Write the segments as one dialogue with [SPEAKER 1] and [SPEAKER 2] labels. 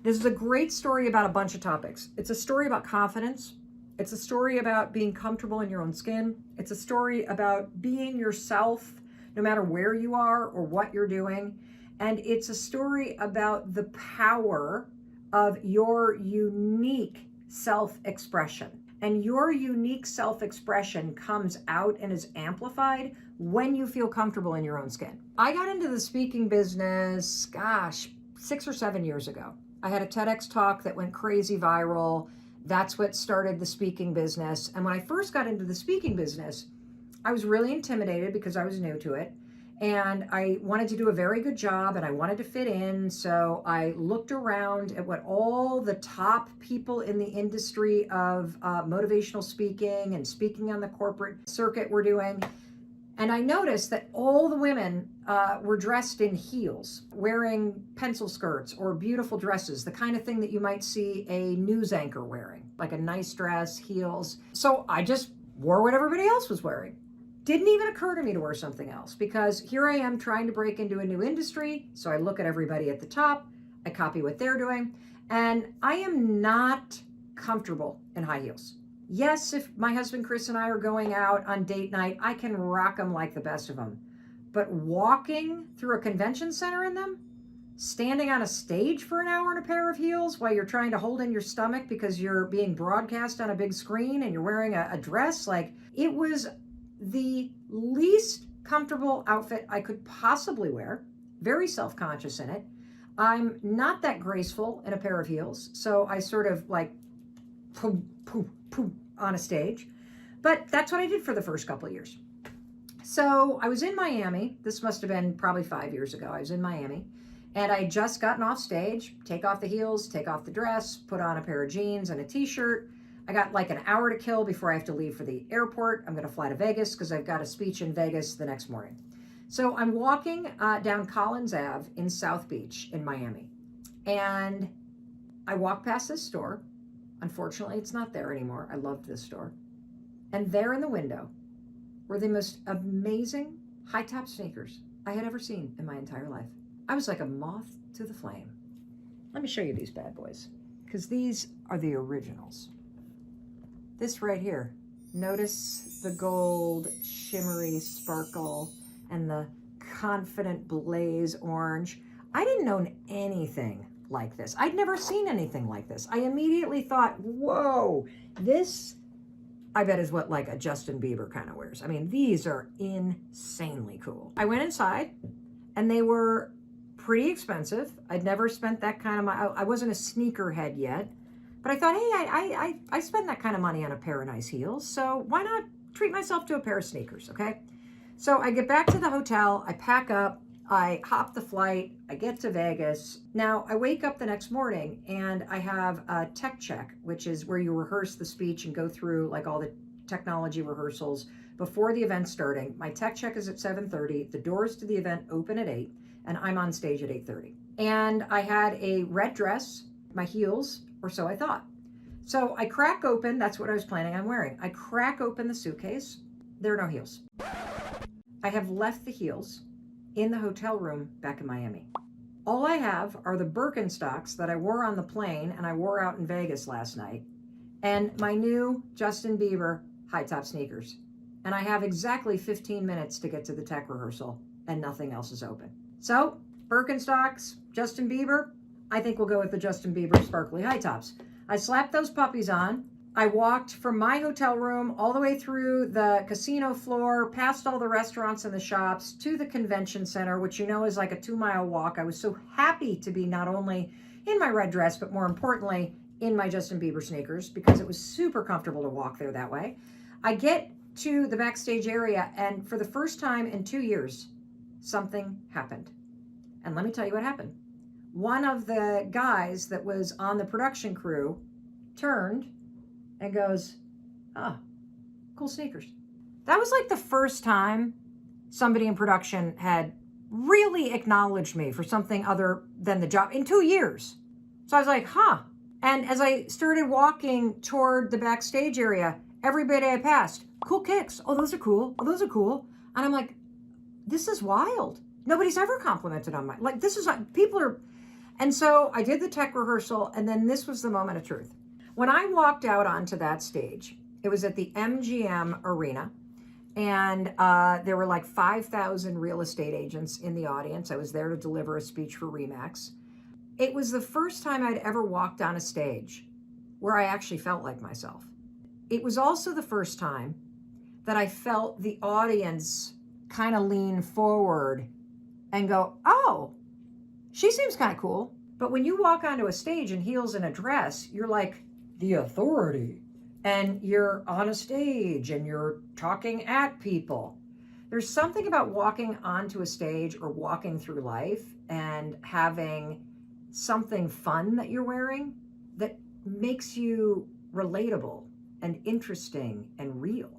[SPEAKER 1] This is a great story about a bunch of topics. It's a story about confidence. It's a story about being comfortable in your own skin. It's a story about being yourself, no matter where you are or what you're doing. And it's a story about the power of your unique self-expression. And your unique self-expression comes out and is amplified when you feel comfortable in your own skin. I got into the speaking business, 6 or 7 years ago. I had a TEDx talk that went crazy viral. That's what started the speaking business. And when I first got into the speaking business, I was really intimidated because I was new to it. And I wanted to do a very good job and I wanted to fit in. So I looked around at what all the top people in the industry of motivational speaking and speaking on the corporate circuit were doing. And I noticed that all the women were dressed in heels, wearing pencil skirts or beautiful dresses, the kind of thing that you might see a news anchor wearing, like a nice dress, heels. So I just wore what everybody else was wearing. Didn't even occur to me to wear something else because here I am trying to break into a new industry. So I look at everybody at the top, I copy what they're doing, and I am not comfortable in high heels. Yes, if my husband Chris and I are going out on date night, I can rock them like the best of them. But walking through a convention center in them, standing on a stage for an hour in a pair of heels while you're trying to hold in your stomach because you're being broadcast on a big screen and you're wearing a dress, like it was the least comfortable outfit I could possibly wear, very self-conscious in it. I'm not that graceful in a pair of heels, so I sort of like poof, poof, poof on a stage. But that's what I did for the first couple of years. So I was in Miami. This must have been probably 5 years ago. I was in Miami and I had just gotten off stage, take off the heels, take off the dress, put on a pair of jeans and a t-shirt. I got like an hour to kill before I have to leave for the airport. I'm going to fly to Vegas because I've got a speech in Vegas the next morning. So I'm walking down Collins Ave in South Beach in Miami. And I walk past this store. Unfortunately, it's not there anymore. I loved this store. And there in the window were the most amazing high-top sneakers I had ever seen in my entire life. I was like a moth to the flame. Let me show you these bad boys because these are the originals. This right here, notice the gold shimmery sparkle and the confident blaze orange. I didn't own anything like this. I'd never seen anything like this. I immediately thought, whoa, this I bet is what like a Justin Bieber kind of wears. I mean, these are insanely cool. I went inside and they were pretty expensive. I'd never spent that kind of money. I wasn't a sneakerhead yet. But I thought, hey, I spend that kind of money on a pair of nice heels, so why not treat myself to a pair of sneakers, okay? So I get back to the hotel, I pack up, I hop the flight, I get to Vegas. Now, I wake up the next morning and I have a tech check, which is where you rehearse the speech and go through like all the technology rehearsals before the event starting. My tech check is at 7:30, the doors to the event open at 8, and I'm on stage at 8:30. And I had a red dress, my heels, or so I thought. So I crack open, that's what I was planning on wearing. I crack open the suitcase, there are no heels. I have left the heels in the hotel room back in Miami. All I have are the Birkenstocks that I wore on the plane and I wore out in Vegas last night, and my new Justin Bieber high-top sneakers. And I have exactly 15 minutes to get to the tech rehearsal and nothing else is open. So, Birkenstocks, Justin Bieber, I think we'll go with the Justin Bieber sparkly high tops. I slapped those puppies on. I walked from my hotel room all the way through the casino floor, past all the restaurants and the shops, to the convention center, which you know is like a 2-mile walk. I was so happy to be not only in my red dress, but more importantly, in my Justin Bieber sneakers because it was super comfortable to walk there that way. I get to the backstage area and for the first time in 2 years, something happened. And let me tell you what happened. One of the guys that was on the production crew turned and goes, oh, cool sneakers. That was like the first time somebody in production had really acknowledged me for something other than the job in 2 years. So I was like, huh. And as I started walking toward the backstage area, everybody I passed, cool kicks. Oh, those are cool. Oh, those are cool. And I'm like, this is wild. Nobody's ever complimented on my, like, this is, people are, And so I did the tech rehearsal, and then this was the moment of truth. When I walked out onto that stage, it was at the MGM Arena, and there were like 5,000 real estate agents in the audience. I was there to deliver a speech for Remax. It was the first time I'd ever walked on a stage where I actually felt like myself. It was also the first time that I felt the audience kind of lean forward and go, oh, she seems kind of cool. But when you walk onto a stage in heels and a dress, you're like the authority. And you're on a stage and you're talking at people. There's something about walking onto a stage or walking through life and having something fun that you're wearing that makes you relatable and interesting and real.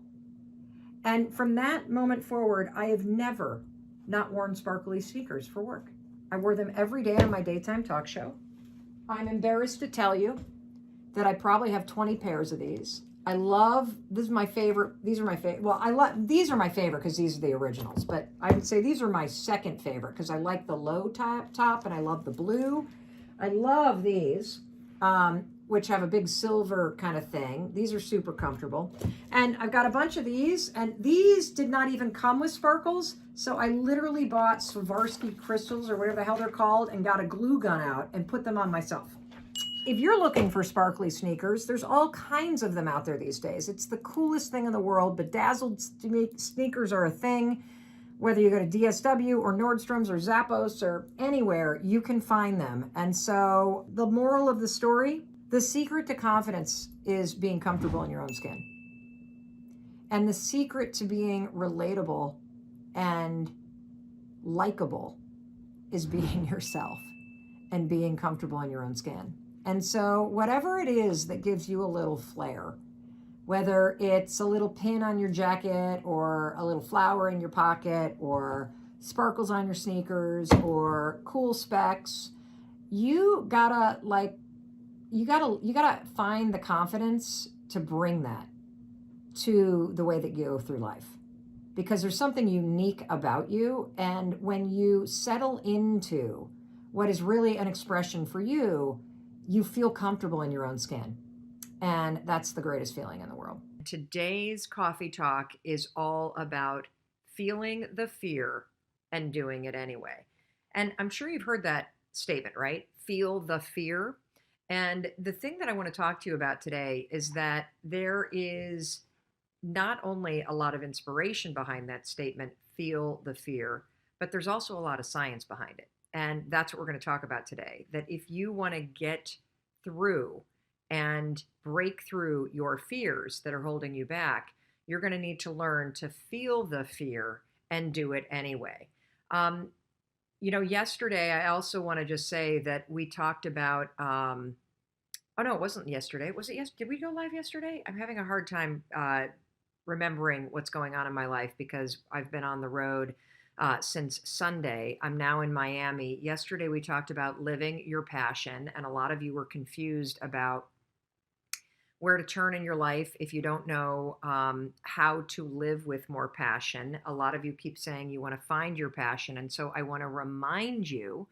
[SPEAKER 1] And from that moment forward, I have never not worn sparkly sneakers for work. I wore them every day on my daytime talk show. I'm embarrassed to tell you that I probably have 20 pairs of these. I love, this is my favorite, these are my favorite, well, these are my favorite because these are the originals, but I would say these are my second favorite because I like the low top and I love the blue. I love these, which have a big silver kind of thing. These are super comfortable. And I've got a bunch of these, and these did not even come with sparkles. So I literally bought Swarovski crystals or whatever the hell they're called and got a glue gun out and put them on myself. If you're looking for sparkly sneakers, there's all kinds of them out there these days. It's the coolest thing in the world. Bedazzled sneakers are a thing. Whether you go to DSW or Nordstrom's or Zappos or anywhere, you can find them. And so the moral of the story, the secret to confidence is being comfortable in your own skin. And the secret to being relatable and likable is being yourself and being comfortable in your own skin. And so whatever it is that gives you a little flair, whether it's a little pin on your jacket or a little flower in your pocket or sparkles on your sneakers or cool specs, you gotta find the confidence to bring that to the way that you go through life, because there's something unique about you. And when you settle into what is really an expression for you, you feel comfortable in your own skin. And that's the greatest feeling in the world. Today's coffee talk is all about feeling the fear and doing it anyway. And I'm sure you've heard that statement, right? Feel the fear. And the thing that I want to talk to you about today is that there is not only a lot of inspiration behind that statement, feel the fear, but there's also a lot of science behind it. And that's what we're going to talk about today, that if you want to get through and break through your fears that are holding you back, you're going to need to learn to feel the fear and do it anyway. Yesterday, I also want to just say that we talked about, oh no, it wasn't yesterday. Was it yes? Did we go live yesterday? I'm having a hard time remembering what's going on in my life because I've been on the road since Sunday. I'm now in Miami. Yesterday, we talked about living your passion, and a lot of you were confused about where to turn in your life if you don't know how to live with more passion. A lot of you keep saying you want to find your passion, and so I want to remind you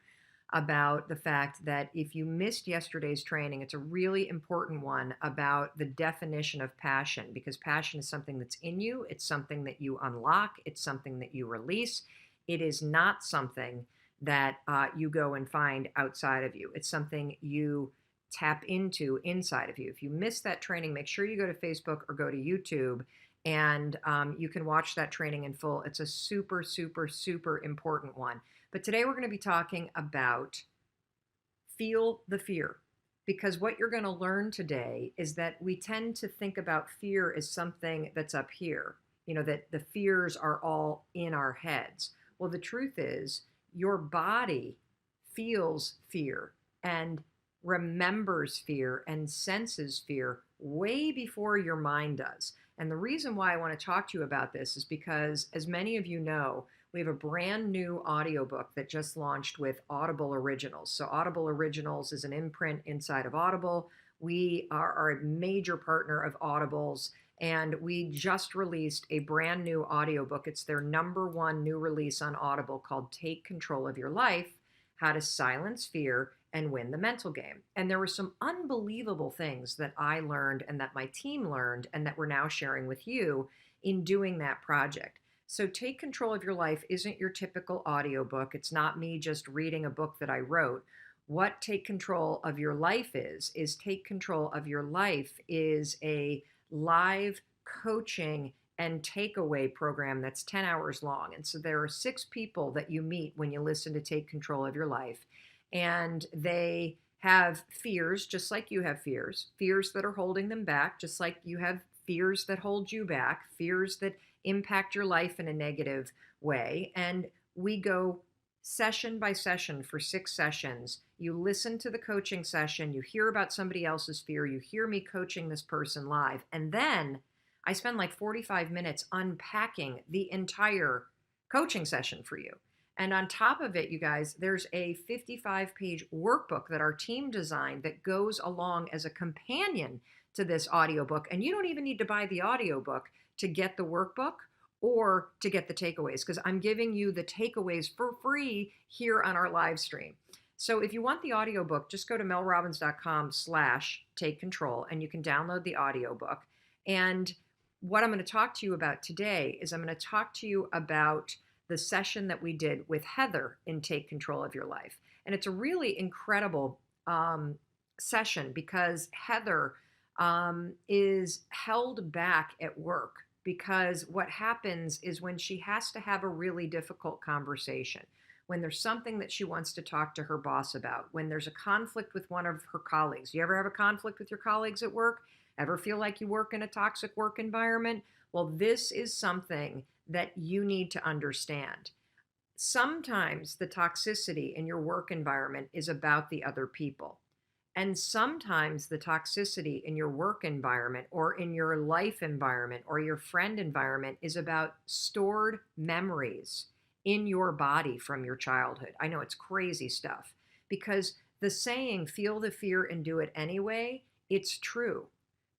[SPEAKER 1] about the fact that if you missed yesterday's training, it's a really important one about the definition of passion, because passion is something that's in you. It's something that you unlock. It's something that you release. It is not something that you go and find outside of you. It's something you tap into inside of you. If you missed that training, make sure you go to Facebook or go to YouTube, and you can watch that training in full. It's a super, super, super important one. But today we're going to be talking about feel the fear, because what you're going to learn today is that we tend to think about fear as something that's up here, that the fears are all in our heads. Well, the truth is your body feels fear and remembers fear and senses fear way before your mind does. And the reason why I want to talk to you about this is because, as many of you know, we have a brand new audiobook that just launched with Audible Originals. So Audible Originals is an imprint inside of Audible. We are a major partner of Audible's, and we just released a brand new audiobook. It's their #1 new release on Audible called Take Control of Your Life: How to Silence Fear and win the mental game. And there were some unbelievable things that I learned and that my team learned and that we're now sharing with you in doing that project. So Take Control of Your Life isn't your typical audiobook. It's not me just reading a book that I wrote. What Take Control of Your Life is Take Control of Your Life is a live coaching and takeaway program that's 10 hours long. And so there are 6 people that you meet when you listen to Take Control of Your Life. And they have fears, just like you have fears that are holding them back, just like you have fears that hold you back, fears that impact your life in a negative way. And we go session by session for 6 sessions. You listen to the coaching session, you hear about somebody else's fear, you hear me coaching this person live, and then I spend like 45 minutes unpacking the entire coaching session for you. And on top of it, you guys, there's a 55-page workbook that our team designed that goes along as a companion to this audiobook. And you don't even need to buy the audiobook to get the workbook or to get the takeaways, because I'm giving you the takeaways for free here on our live stream. So if you want the audiobook, just go to melrobbins.com/take control and you can download the audiobook. And what I'm going to talk to you about today is I'm going to talk to you about the session that we did with Heather in Take Control of Your Life. And it's a really incredible session because Heather is held back at work, because what happens is when she has to have a really difficult conversation, when there's something that she wants to talk to her boss about, when there's a conflict with one of her colleagues. You ever have a conflict with your colleagues at work? Ever feel like you work in a toxic work environment? Well, this is something that you need to understand. Sometimes the toxicity in your work environment is about the other people. And sometimes the toxicity in your work environment or in your life environment or your friend environment is about stored memories in your body from your childhood. I know it's crazy stuff, because the saying, feel the fear and do it anyway, it's true,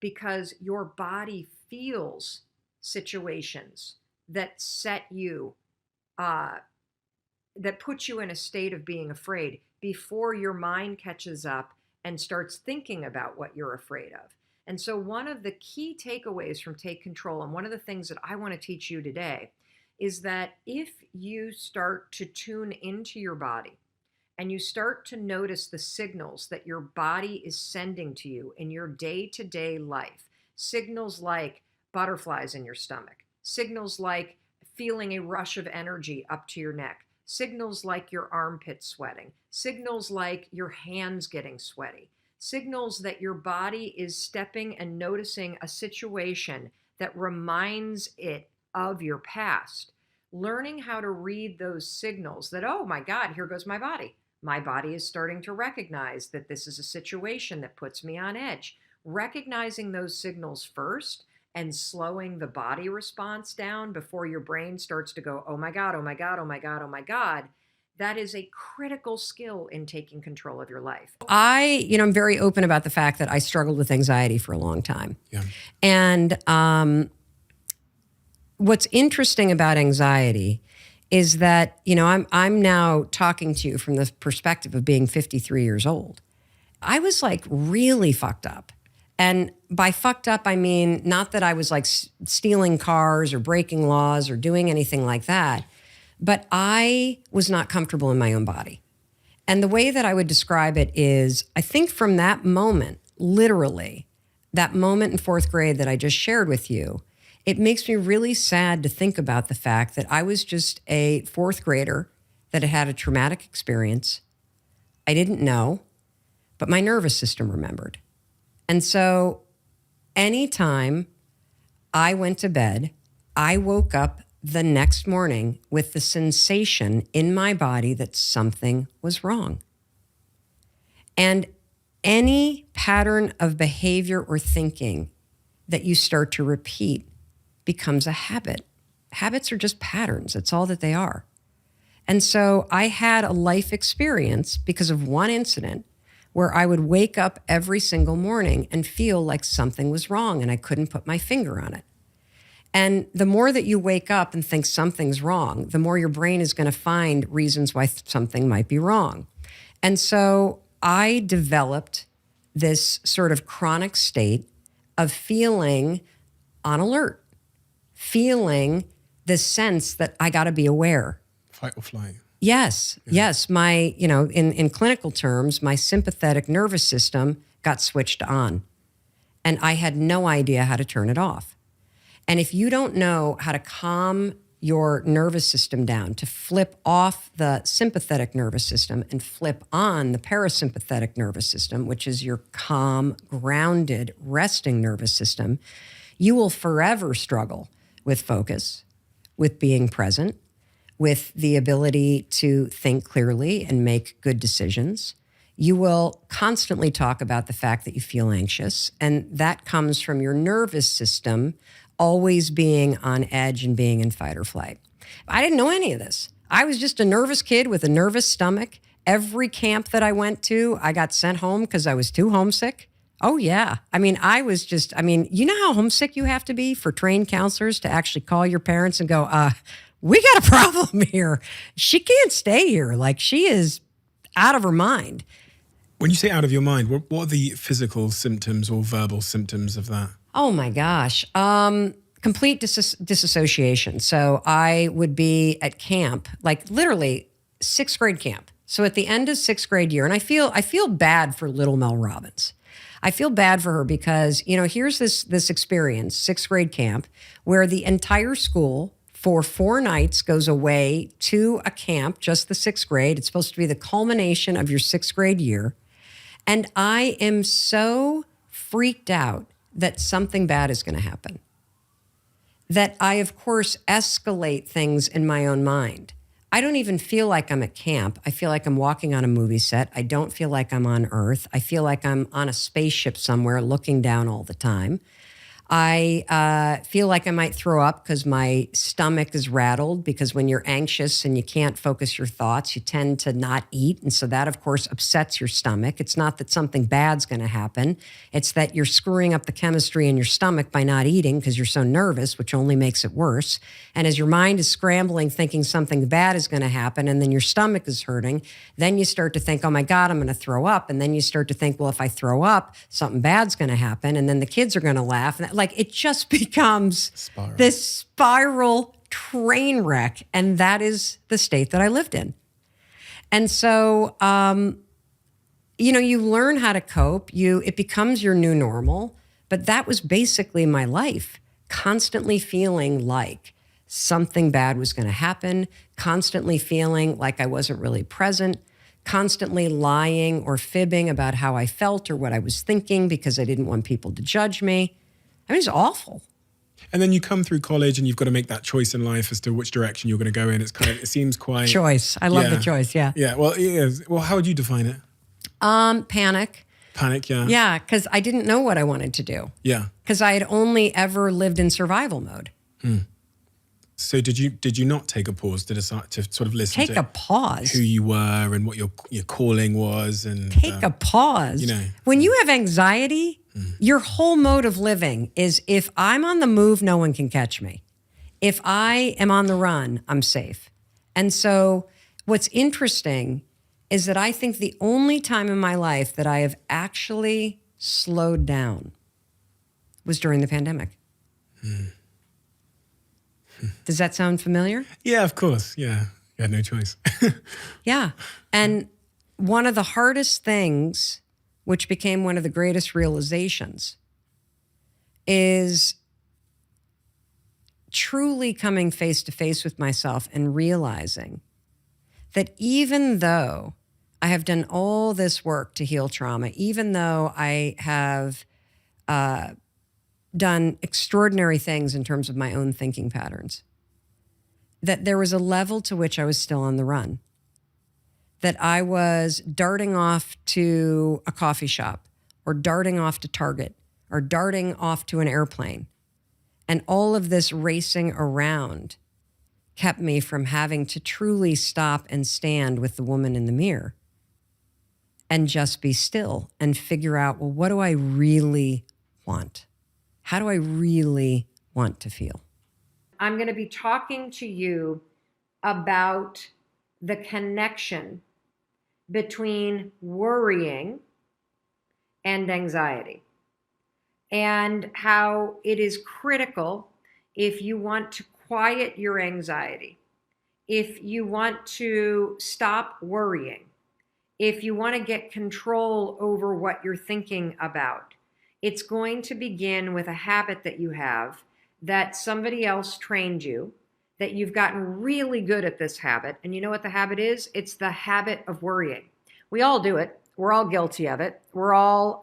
[SPEAKER 1] because your body feels situations that set you, that put you in a state of being afraid before your mind catches up and starts thinking about what you're afraid of. And so one of the key takeaways from Take Control, and one of the things that I want to teach you today, is that if you start to tune into your body and you start to notice the signals that your body is sending to you in your day-to-day life, signals like butterflies in your stomach, signals like feeling a rush of energy up to your neck, signals like your armpits sweating, signals like your hands getting sweaty, signals that your body is stepping and noticing a situation that reminds it of your past. Learning how to read those signals that, oh my God, here goes my body. My body is starting to recognize that this is a situation that puts me on edge. Recognizing those signals first and slowing the body response down before your brain starts to go, oh my God, oh my God, oh my God, oh my God. That is a critical skill in taking control of your life. I'm very open about the fact that I struggled with anxiety for a long time.
[SPEAKER 2] Yeah.
[SPEAKER 1] And what's interesting about anxiety is that, I'm now talking to you from the perspective of being 53 years old. I was like really fucked up. And by fucked up, I mean, not that I was like stealing cars or breaking laws or doing anything like that, but I was not comfortable in my own body. And the way that I would describe it is, I think from that moment, literally, that moment in 4th grade that I just shared with you, it makes me really sad to think about the fact that I was just a 4th grader that had had a traumatic experience. I didn't know, but my nervous system remembered. And so anytime I went to bed, I woke up the next morning with the sensation in my body that something was wrong. And any pattern of behavior or thinking that you start to repeat becomes a habit. Habits are just patterns. That's all that they are. And so I had a life experience because of one incident where I would wake up every single morning and feel like something was wrong and I couldn't put my finger on it. And the more that you wake up and think something's wrong, the more your brain is going to find reasons why something might be wrong. And so
[SPEAKER 2] I developed this sort of chronic state of feeling on alert, feeling this sense that I got to be aware.
[SPEAKER 3] Fight or flight.
[SPEAKER 2] Yes, yes. My, in clinical terms, my sympathetic nervous system got switched on, and I had no idea how to turn it off. And if you don't know how to calm your nervous system down, to flip off the sympathetic nervous system and flip on the parasympathetic nervous system, which is your calm, grounded, resting nervous system, you will forever struggle with focus, with being present, with the ability to think clearly and make good decisions. You will constantly talk about the fact that you feel anxious, and that comes from your nervous system always being on edge and being in fight or flight. I didn't know any of this. I was just a nervous kid with a nervous stomach. Every camp that I went to, I got sent home because I was too homesick. Oh, yeah. I mean, you know how homesick you have to be for trained counselors to actually call your parents and go, we got a problem here. She can't stay here. Like, she is out of her mind.
[SPEAKER 3] When you say out of your mind, what are the physical symptoms or verbal symptoms of that?
[SPEAKER 2] Oh my gosh. Complete disassociation. So I would be at camp, like literally 6th grade camp. So at the end of 6th grade year, and I feel bad for little Mel Robbins. I feel bad for her because, here's this experience, 6th grade camp, where the entire school for 4 nights goes away to a camp, just the 6th grade. It's supposed to be the culmination of your 6th grade year. And I am so freaked out that something bad is going to happen, that I, of course, escalate things in my own mind. I don't even feel like I'm at camp. I feel like I'm walking on a movie set. I don't feel like I'm on Earth. I feel like I'm on a spaceship somewhere looking down all the time. I feel like I might throw up because my stomach is rattled, because when you're anxious and you can't focus your thoughts, you tend to not eat. And so that, of course, upsets your stomach. It's not that something bad's going to happen. It's that you're screwing up the chemistry in your stomach by not eating because you're so nervous, which only makes it worse. And as your mind is scrambling, thinking something bad is going to happen, and then your stomach is hurting, then you start to think, oh my God, I'm going to throw up. And then you start to think, well, if I throw up, something bad's going to happen. And then the kids are going to laugh. And like, it just becomes this spiral train wreck. And that is the state that I lived in. And so, you learn how to cope. It becomes your new normal. But that was basically my life, constantly feeling like something bad was going to happen, constantly feeling like I wasn't really present, constantly lying or fibbing about how I felt or what I was thinking because I didn't want people to judge me. I mean, it's awful.
[SPEAKER 3] And then you come through college and you've got to make that choice in life as to which direction you're going to go in. It seems quite...
[SPEAKER 2] Choice. I love the choice, yeah.
[SPEAKER 3] Yeah, well, how would you define it?
[SPEAKER 2] Panic.
[SPEAKER 3] Panic, yeah.
[SPEAKER 2] Yeah, because I didn't know what I wanted to do.
[SPEAKER 3] Yeah.
[SPEAKER 2] Because I had only ever lived in survival mode.
[SPEAKER 3] So did you not take a pause to decide to sort of listen
[SPEAKER 2] Take a pause?
[SPEAKER 3] Who you were and what your calling was? And
[SPEAKER 2] Take a pause? When you have anxiety, your whole mode of living is, if I'm on the move, no one can catch me. If I am on the run, I'm safe. And so what's interesting is that I think the only time in my life that I have actually slowed down was during the pandemic. Does that sound familiar?
[SPEAKER 3] Yeah, of course. Yeah. You had no choice.
[SPEAKER 2] Yeah. And one of the hardest things, which became one of the greatest realizations, is truly coming face to face with myself and realizing that even though I have done all this work to heal trauma, even though I have done extraordinary things in terms of my own thinking patterns, that there was a level to which I was still on the run, that I was darting off to a coffee shop or darting off to Target or darting off to an airplane. And all of this racing around kept me from having to truly stop and stand with the woman in the mirror and just be still and figure out, well, what do I really want? How do I really want to feel? I'm going to be talking to you about the connection
[SPEAKER 1] between worrying and anxiety, and how it is critical if you want to quiet your anxiety, if you want to stop worrying, if you want to get control over what you're thinking about. It's going to begin with a habit that you have, that somebody else trained you, that you've gotten really good at this habit. And you know what the habit is? It's the habit of worrying. We all do it. We're all guilty of it. We're all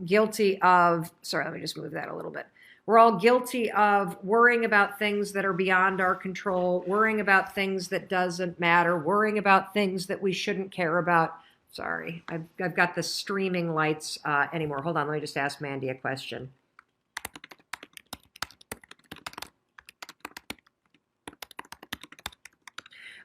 [SPEAKER 1] guilty of, sorry, let me just move that a little bit. We're all guilty of worrying about things that are beyond our control, worrying about things that doesn't matter, worrying about things that we shouldn't care about. Sorry, I've got the streaming lights anymore. Hold on, let me just ask Mandy a question.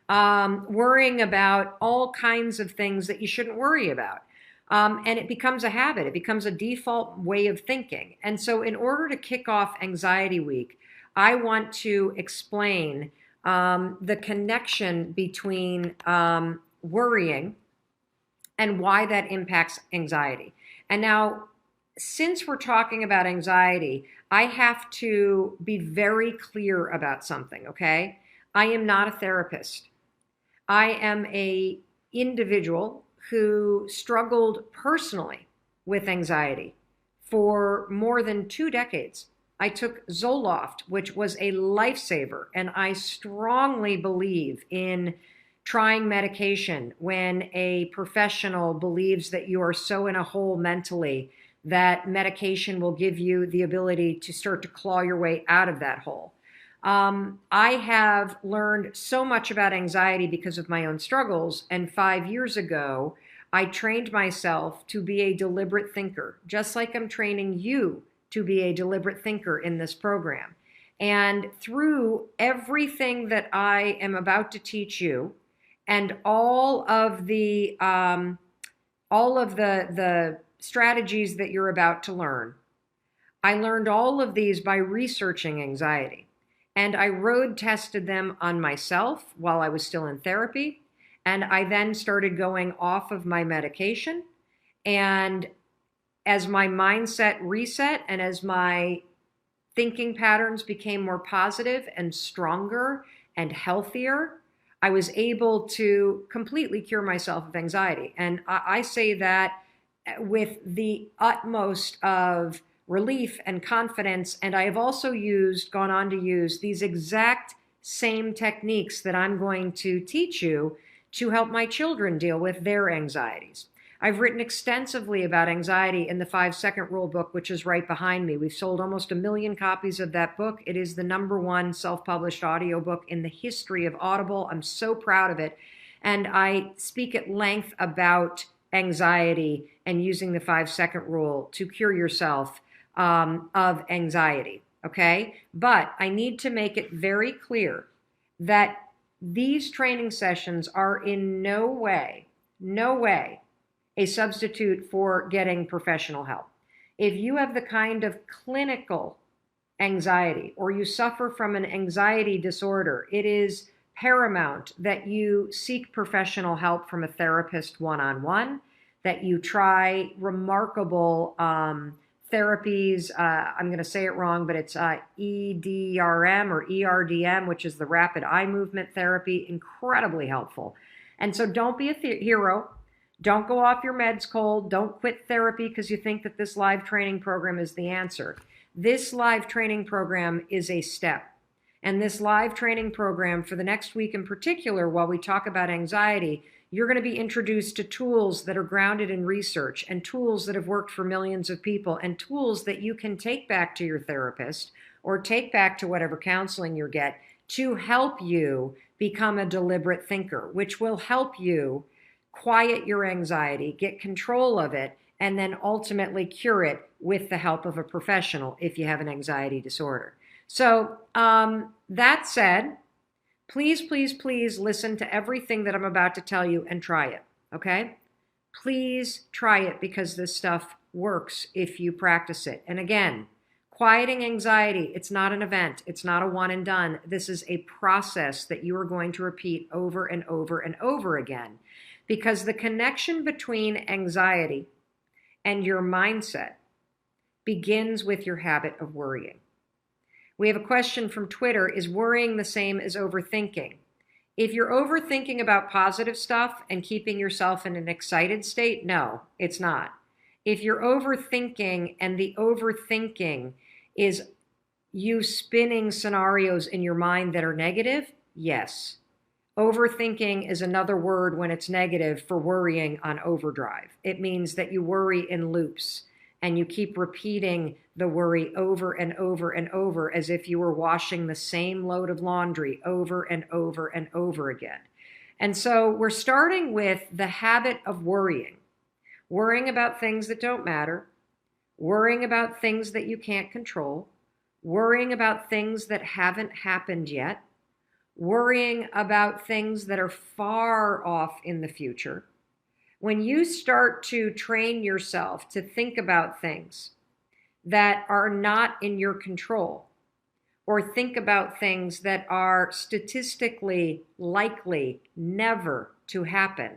[SPEAKER 1] Worrying about all kinds of things that you shouldn't worry about. And it becomes a habit. It becomes a default way of thinking. And so in order to kick off Anxiety Week, I want to explain the connection between worrying and why that impacts anxiety. And now, since we're talking about anxiety, I have to be very clear about something, okay? I am not a therapist. I am an individual who struggled personally with anxiety for more than 2 decades. I took Zoloft, which was a lifesaver, and I strongly believe in trying medication when a professional believes that you are so in a hole mentally that medication will give you the ability to start to claw your way out of that hole. I have learned so much about anxiety because of my own struggles, and 5 years ago, I trained myself to be a deliberate thinker, just like I'm training you to be a deliberate thinker in this program. And through everything that I am about to teach you, and all of the strategies that you're about to learn, I learned all of these by researching anxiety. And I road tested them on myself while I was still in therapy. And I then started going off of my medication. And as my mindset reset and as my thinking patterns became more positive and stronger and healthier, I was able to completely cure myself of anxiety. And I say that with the utmost of relief and confidence. And I have also gone on to use these exact same techniques that I'm going to teach you to help my children deal with their anxieties. I've written extensively about anxiety in the 5-Second Rule book, which is right behind me. We've sold almost 1 million copies of that book. It is the #1 self-published audiobook in the history of Audible. I'm so proud of it. And I speak at length about anxiety and using the 5-Second Rule to cure yourself of anxiety, okay? But I need to make it very clear that these training sessions are in no way a substitute for getting professional help. If you have the kind of clinical anxiety or you suffer from an anxiety disorder, it is paramount that you seek professional help from a therapist one-on-one, that you try remarkable therapies. I'm going to say it wrong, but it's EDRM or ERDM, which is the rapid eye movement therapy, incredibly helpful. And so don't be a hero. Don't go off your meds cold. Don't quit therapy because you think that this live training program is the answer. This live training program is a step. And this live training program for the next week in particular, while we talk about anxiety, you're going to be introduced to tools that are grounded in research and tools that have worked for millions of people and tools that you can take back to your therapist or take back to whatever counseling you get to help you become a deliberate thinker, which will help you quiet your anxiety, get control of it, and then ultimately cure it with the help of a professional if you have an anxiety disorder. So that said, please, please, please listen to everything that I'm about to tell you and try it, okay? Please try it because this stuff works if you practice it. And again, quieting anxiety, it's not an event. It's not a one and done. This is a process that you are going to repeat over and over and over again.
[SPEAKER 2] because the connection between anxiety and your mindset begins with your habit of worrying. We have a question from Twitter: is worrying the same as overthinking? If you're overthinking about positive stuff and keeping yourself in an excited state, no, it's not. If you're overthinking and the overthinking is you spinning scenarios in your mind that are negative, yes. Overthinking is another word when it's negative for worrying on overdrive. It means that you worry in loops and you keep repeating the worry over and over and over as if you were washing the same load of laundry over and over and over again. And so we're starting with the habit of worrying about things that don't matter, worrying about things that you can't control, worrying about things that haven't happened yet, worrying about things that are far off in the future. When you start to train yourself to think about things that are not in your control, or think about things that are statistically likely never to happen,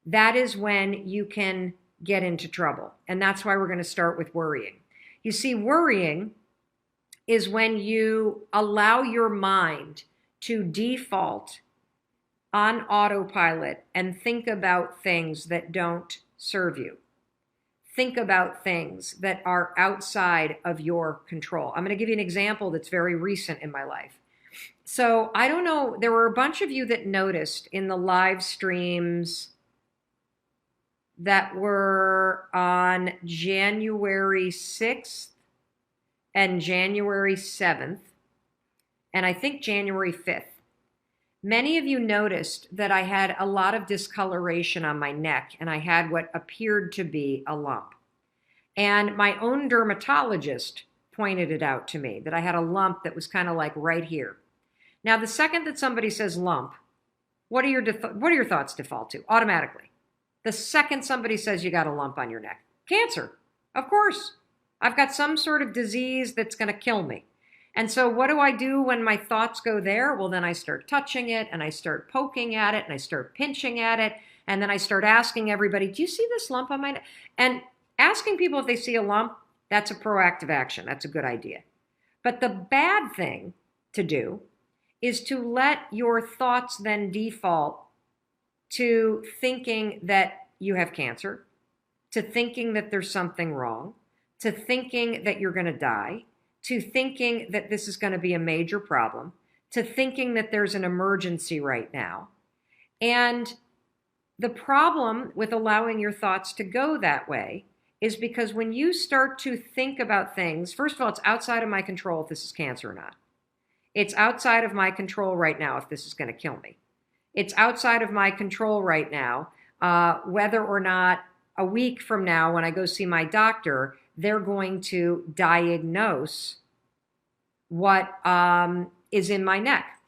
[SPEAKER 2] that is when you can get into trouble. And that's why we're going to start with worrying. You see, worrying is when you allow your mind to default on autopilot and think about things that don't serve you. Think about things that are outside of your control. I'm going to give you an example that's very recent in my life. So I don't know, there were a bunch of you that noticed in the live streams that were on January 6th and January 7th, and I think January 5th. Many of you noticed that I had a lot of discoloration on my neck, and I had what appeared to be a lump. And my own dermatologist pointed it out to me, that I had a lump that was kind of like right here. Now, the second that somebody says lump, what are your thoughts default to? Automatically. The second somebody says you got a lump on your neck, cancer, of course. I've got some sort of disease that's going to kill me. And so what do I do when my thoughts go there? Well, then I start touching it, and I start poking at it, and I start pinching at it, and then I start asking everybody, do you see this lump on my neck? And asking people if they see a lump, that's a proactive action. That's a good idea. But the bad thing to do is to let your thoughts then default to thinking that you have cancer, to thinking that there's something wrong, to thinking that you're going to die, to thinking that this is going to be a major problem, to thinking that there's an emergency right now. And the problem with allowing your thoughts to go that way is because when you start to think about things, first of all, it's outside of my control if this is cancer or not. It's outside of my control right now if this is going to kill me. It's outside of my control right now whether or not a week from now when I go see my doctor, they're going to diagnose what is in my neck.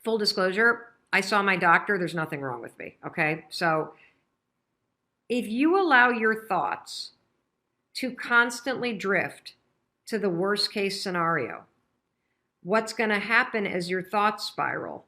[SPEAKER 2] Full disclosure, I saw my doctor. There's nothing wrong with me, okay? So if you allow your thoughts to constantly drift to the worst case scenario, what's going to happen as your thoughts spiral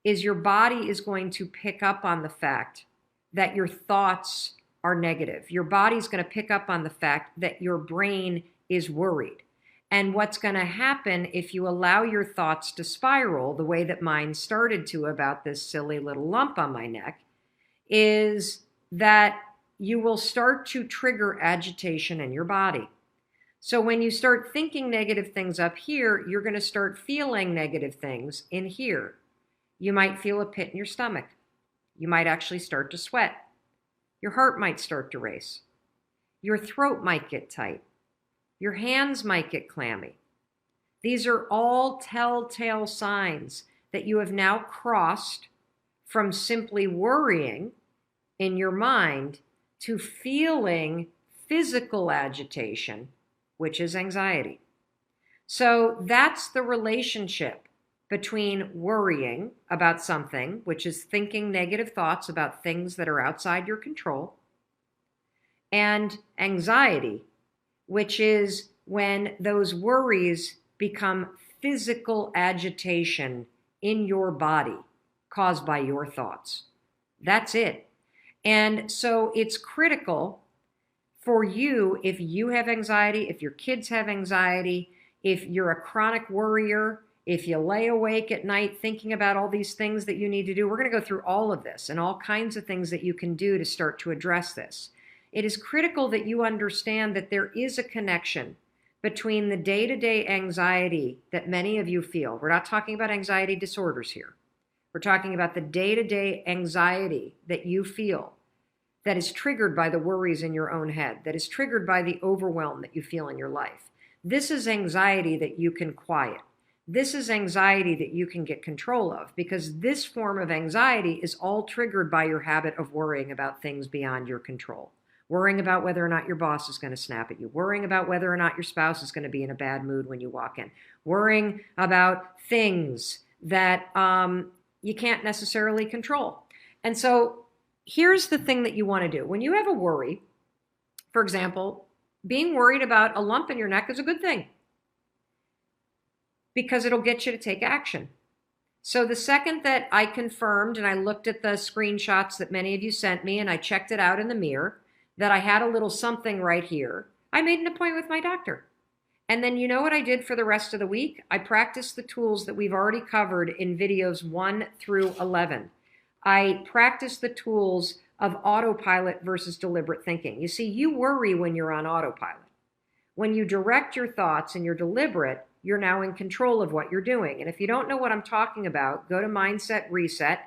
[SPEAKER 2] is your body is going to pick up on the fact that your thoughts are negative. Your body's going to pick up on the fact that your brain is worried. And what's going to happen if you allow your thoughts to spiral the way that mine started to about this silly little lump on my neck is that you will start to trigger agitation in your body. So when you start thinking negative things up here, you're going to start feeling negative things in here. You might feel a pit in your stomach. You might actually start to sweat. Your heart might start to race. Your throat might get tight. Your hands might get clammy. These are all telltale signs that you have now crossed from simply worrying in your mind to feeling physical agitation, which is anxiety. So that's the relationship between worrying about something, which is thinking negative thoughts about things that are outside your control, and anxiety, which is when those worries become physical agitation in your body caused by your thoughts. That's it. And so it's critical for you, if you have anxiety, if your kids have anxiety, if you're a chronic worrier, if you lay awake at night thinking about all these things that you need to do, we're going to go through all of this and all kinds of things that you can do to start to address this. It is critical that you understand that there is a connection between the day-to-day anxiety that many of you feel. We're not talking about anxiety disorders here. We're talking about the day-to-day anxiety that you feel that is triggered by the worries in your own head, that is triggered by the overwhelm that you feel in your life. This is anxiety that you can quiet. This is anxiety that you can get control of, because this form of anxiety is all triggered by your habit of worrying about things beyond your control. Worrying about whether or not your boss is going to snap at you. Worrying about whether or not your spouse is going to be in a bad mood when you walk in. Worrying about things that you can't necessarily control. And so here's the thing that you want to do. When you have a worry, for example, being worried about a lump in your neck is a good thing, because it'll get you to take action. So the second that I confirmed, and I looked at the screenshots that many of you sent me, and I checked it out in the mirror, that I had a little something right here, I made an appointment with my doctor. And then you know what I did for the rest of the week? I practiced the tools that we've already covered in videos 1 through 11. I practiced the tools of autopilot versus deliberate thinking. You see, you worry when you're on autopilot. When you direct your thoughts and you're deliberate, you're now in control of what you're doing. And if you don't know what I'm talking about, go to Mindset Reset,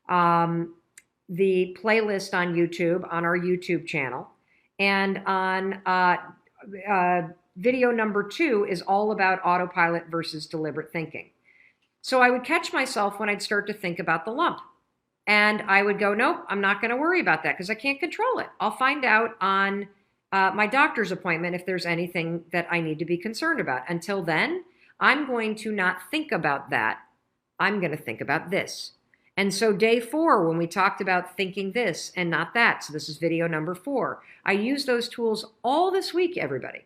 [SPEAKER 2] the playlist on YouTube, on our YouTube channel. And on video number 2 is all about autopilot versus deliberate thinking. So I would catch myself when I'd start to think about the lump. And I would go, nope, I'm not going to worry about that because I can't control it. I'll find out on my doctor's appointment if there's anything that I need to be concerned about. Until then, I'm going to not think about that. I'm going to think about this. And so day 4, when we talked about thinking this and not that, so this is video number 4, I used those tools all this week, everybody,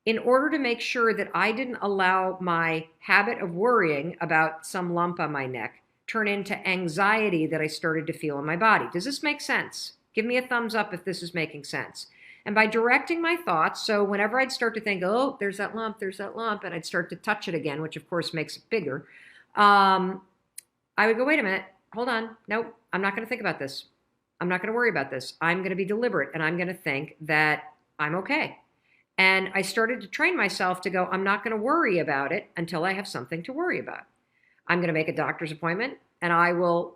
[SPEAKER 2] in order to make sure that I didn't allow my habit of worrying about some lump on my neck turn into anxiety that I started to feel in my body. Does this make sense? Give me a thumbs up if this is making sense. And by directing my thoughts, so whenever I'd start to think, oh, there's that lump, and I'd start to touch it again, which of course makes it bigger, I would go, wait a minute, hold on. Nope, I'm not going to think about this. I'm not going to worry about this. I'm going to be deliberate, and I'm going to think that I'm okay. And I started to train myself to go, I'm not going to worry about it until I have something to worry about. I'm going to make a doctor's appointment, and I will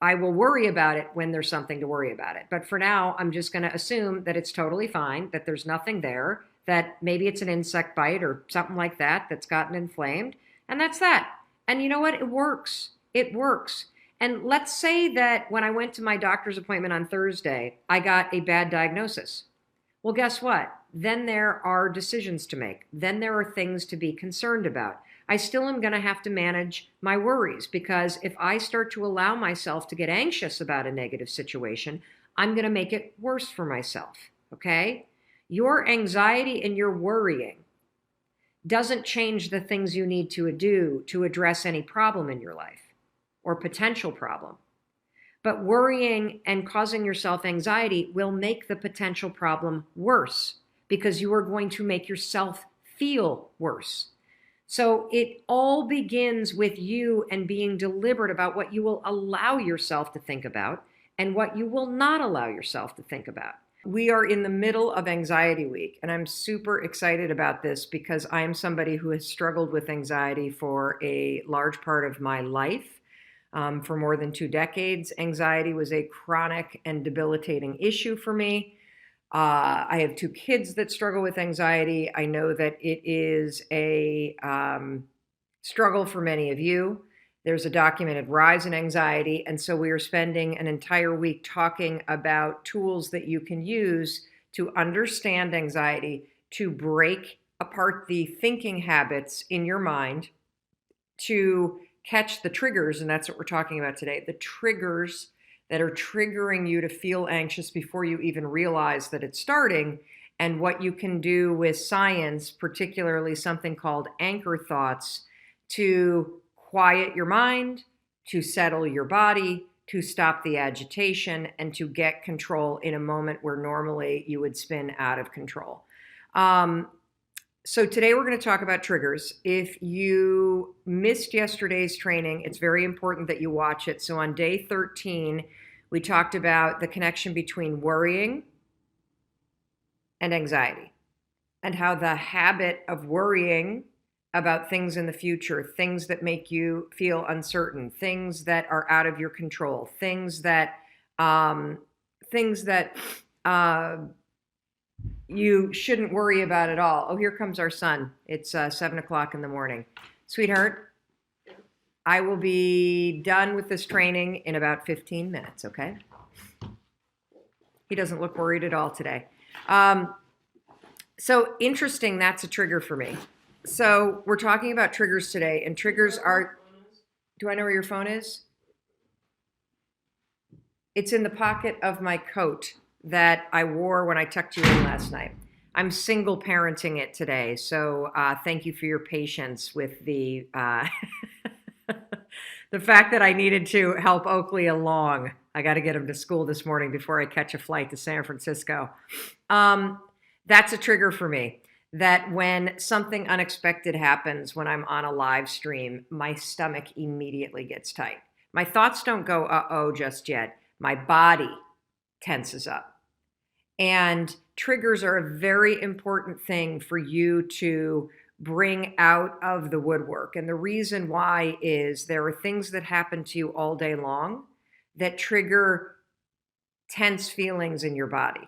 [SPEAKER 2] worry about it when there's something to worry about it. But for now, I'm just going to assume that it's totally fine, that there's nothing there, that maybe it's an insect bite or something like that that's gotten inflamed, and that's that. And you know what? It works. It works. And let's say that when I went to my doctor's appointment on Thursday, I got a bad diagnosis. Well, guess what? Then there are decisions to make. Then there are things to be concerned about. I still am going to have to manage my worries, because if I start to allow myself to get anxious about a negative situation, I'm going to make it worse for myself, okay? Your anxiety and your worrying doesn't change the things you need to do to address any problem in your life or potential problem. But worrying and causing yourself anxiety will make the potential problem worse, because you are going to make yourself feel worse. So it all begins with you and being deliberate about what you will allow yourself to think about and what you will not allow yourself to think about. We are in the middle of Anxiety Week, and I'm super excited about this because I am somebody who has struggled with anxiety for a large part of my life. For more than 2 decades, anxiety was a chronic and debilitating issue for me. I have 2 kids that struggle with anxiety. I know that it is a struggle for many of you. There's a documented rise in anxiety. And so we are spending an entire week talking about tools that you can use to understand anxiety, to break apart the thinking habits in your mind, to catch the triggers. And that's what we're talking about today, the triggers that are triggering you to feel anxious before you even realize that it's starting, and what you can do with science, particularly something called anchor thoughts, to quiet your mind, to settle your body,
[SPEAKER 1] to stop the agitation, and to get control in a moment where normally you would spin out of control. So today we're going to talk about triggers. If you missed yesterday's training, it's very important that you watch it. So on day 13, we talked about the connection between worrying and anxiety, and how the habit of worrying about things in the future, things that make you feel uncertain, things that are out of your control, things that you shouldn't worry about at all. Oh, here comes our son. It's 7 o'clock in the morning. Sweetheart, I will be done with this training in about 15 minutes, okay? He doesn't look worried at all today. So interesting, that's a trigger for me. So we're talking about triggers today, and triggers are, do I know where your phone is? It's in the pocket of my coat that I wore when I tucked you in last night. I'm single parenting it today, so thank you for your patience with the the fact that I needed to help Oakley along. I got to get him to school this morning before I catch a flight to San Francisco. That's a trigger for me. That when something unexpected happens when I'm on a live stream, my stomach immediately gets tight. My thoughts don't go, uh-oh, just yet. My body tenses up. And triggers are a very important thing for you to bring out of the woodwork. And the reason why is there are things that happen to you all day long that trigger tense feelings in your body,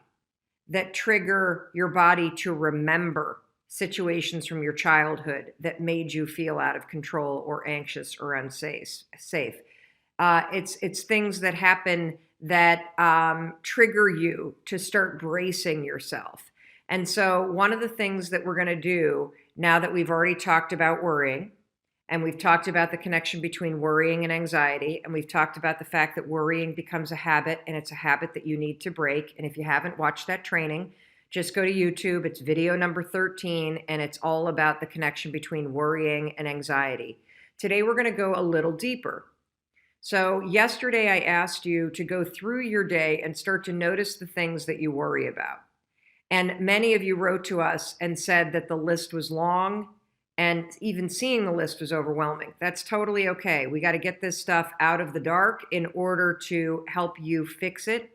[SPEAKER 1] that trigger your body to remember situations from your childhood that made you feel out of control or anxious or unsafe. It's things that happen that trigger you to start bracing yourself. And so one of the things that we're going to do now that we've already talked about worrying, and we've talked about the connection between worrying and anxiety, and we've talked about the fact that worrying becomes a habit, and it's a habit that you need to break. And if you haven't watched that training, just go to YouTube. It's video number 13, and it's all about the connection between worrying and anxiety. Today, we're going to go a little deeper. So yesterday, I asked you to go through your day and start to notice the things that you worry about. And many of you wrote to us and said that the list was long, and even seeing the list was overwhelming. That's totally okay. We got to get this stuff out of the dark in order to help you fix it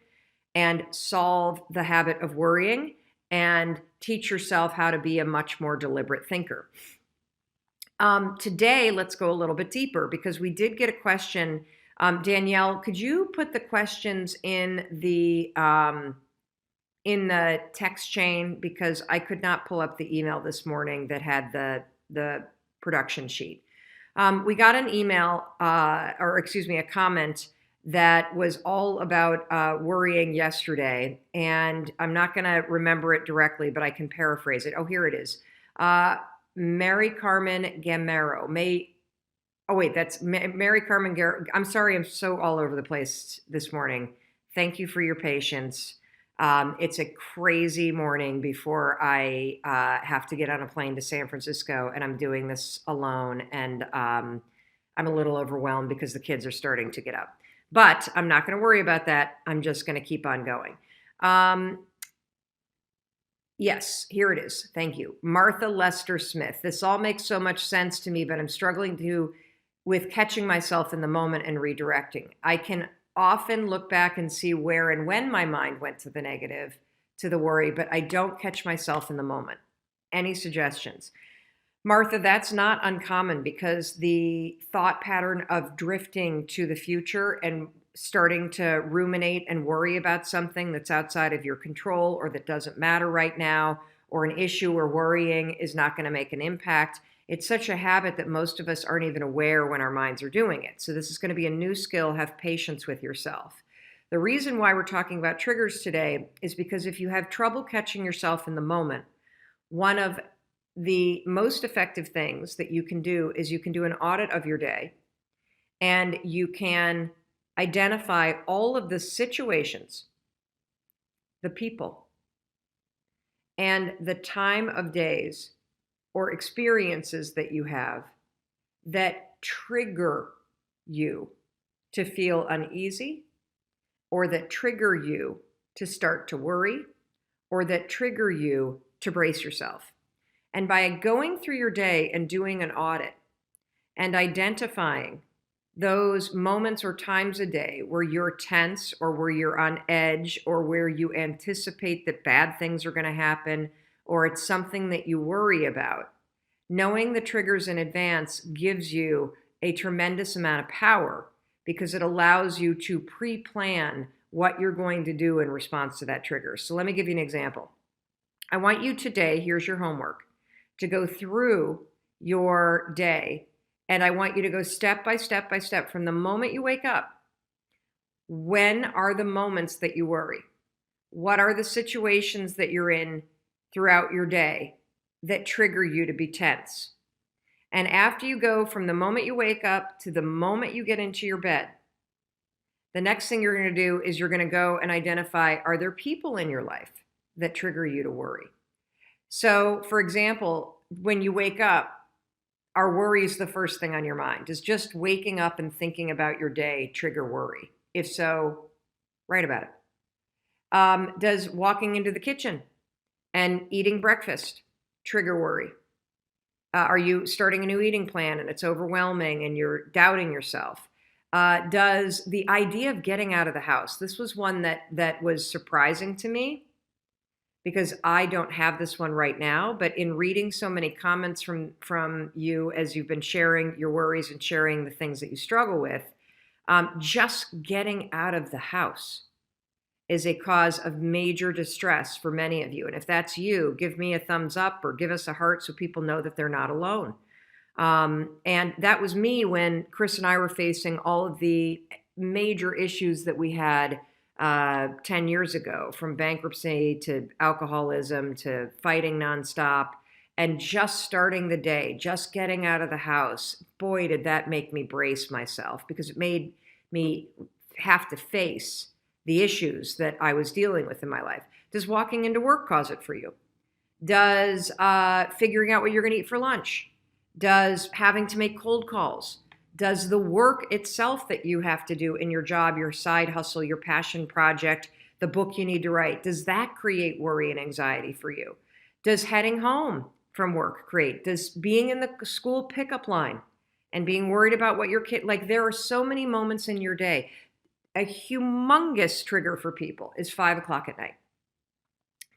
[SPEAKER 1] and solve the habit of worrying and teach yourself how to be a much more deliberate thinker. Today, let's go a little bit deeper because we did get a question. Danielle, could you put the questions in the text chain, because I could not pull up the email this morning that had the production sheet. We got an email, a comment that was all about worrying yesterday, and I'm not going to remember it directly, but I can paraphrase it. Oh, here it is. Mary Carmen Gamero. That's Mary Carmen Gamero. I'm sorry, I'm so all over the place this morning. Thank you for your patience. It's a crazy morning before I have to get on a plane to San Francisco, and I'm doing this alone, and I'm a little overwhelmed because the kids are starting to get up. But I'm not going to worry about that. I'm just going to keep on going. Yes, here it is. Thank you. Martha Lester Smith. This all makes so much sense to me, but I'm struggling with catching myself in the moment and redirecting. I can often look back and see where and when my mind went to the negative, to the worry, but I don't catch myself in the moment. Any suggestions? Martha, that's not uncommon because the thought pattern of drifting to the future and starting to ruminate and worry about something that's outside of your control or that doesn't matter right now, or an issue where worrying is not going to make an impact. It's such a habit that most of us aren't even aware when our minds are doing it. So this is going to be a new skill. Have patience with yourself. The reason why we're talking about triggers today is because if you have trouble catching yourself in the moment, one of the most effective things that you can do is you can do an audit of your day, and you can identify all of the situations, the people, and the time of days or experiences that you have that trigger you to feel uneasy, or that trigger you to start to worry, or that trigger you to brace yourself. And by going through your day and doing an audit and identifying those moments or times a day where you're tense or where you're on edge or where you anticipate that bad things are going to happen or it's something that you worry about, knowing the triggers in advance gives you a tremendous amount of power because it allows you to pre-plan what you're going to do in response to that trigger. So let me give you an example. I want you today, here's your homework, to go through your day. And I want you to go step by step by step from the moment you wake up. When are the moments that you worry? What are the situations that you're in throughout your day that trigger you to be tense? And after you go from the moment you wake up to the moment you get into your bed, the next thing you're going to do is you're going to go and identify, are there people in your life that trigger you to worry? So, for example, when you wake up, are worries the first thing on your mind? Does just waking up and thinking about your day trigger worry? If so, write about it. Does walking into the kitchen and eating breakfast trigger worry? Are you starting a new eating plan and it's overwhelming and you're doubting yourself? Does the idea of getting out of the house, this was one that was surprising to me, because I don't have this one right now, but in reading so many comments from you as you've been sharing your worries and sharing the things that you struggle with, just getting out of the house is a cause of major distress for many of you. And if that's you, give me a thumbs up or give us a heart so people know that they're not alone. And that was me when Chris and I were facing all of the major issues that we had 10 years ago, from bankruptcy to alcoholism to fighting nonstop and just starting the day, just getting out of the house. Boy, did that make me brace myself, because it made me have to face the issues that I was dealing with in my life. Does walking into work cause it for you? Does figuring out what you're going to eat for lunch? Does having to make cold calls? Does the work itself that you have to do in your job, your side hustle, your passion project, the book you need to write, does that create worry and anxiety for you? Does heading home from work create? Does being in the school pickup line and being worried about what your kid, like, there are so many moments in your day. A humongous trigger for people is 5 o'clock at night.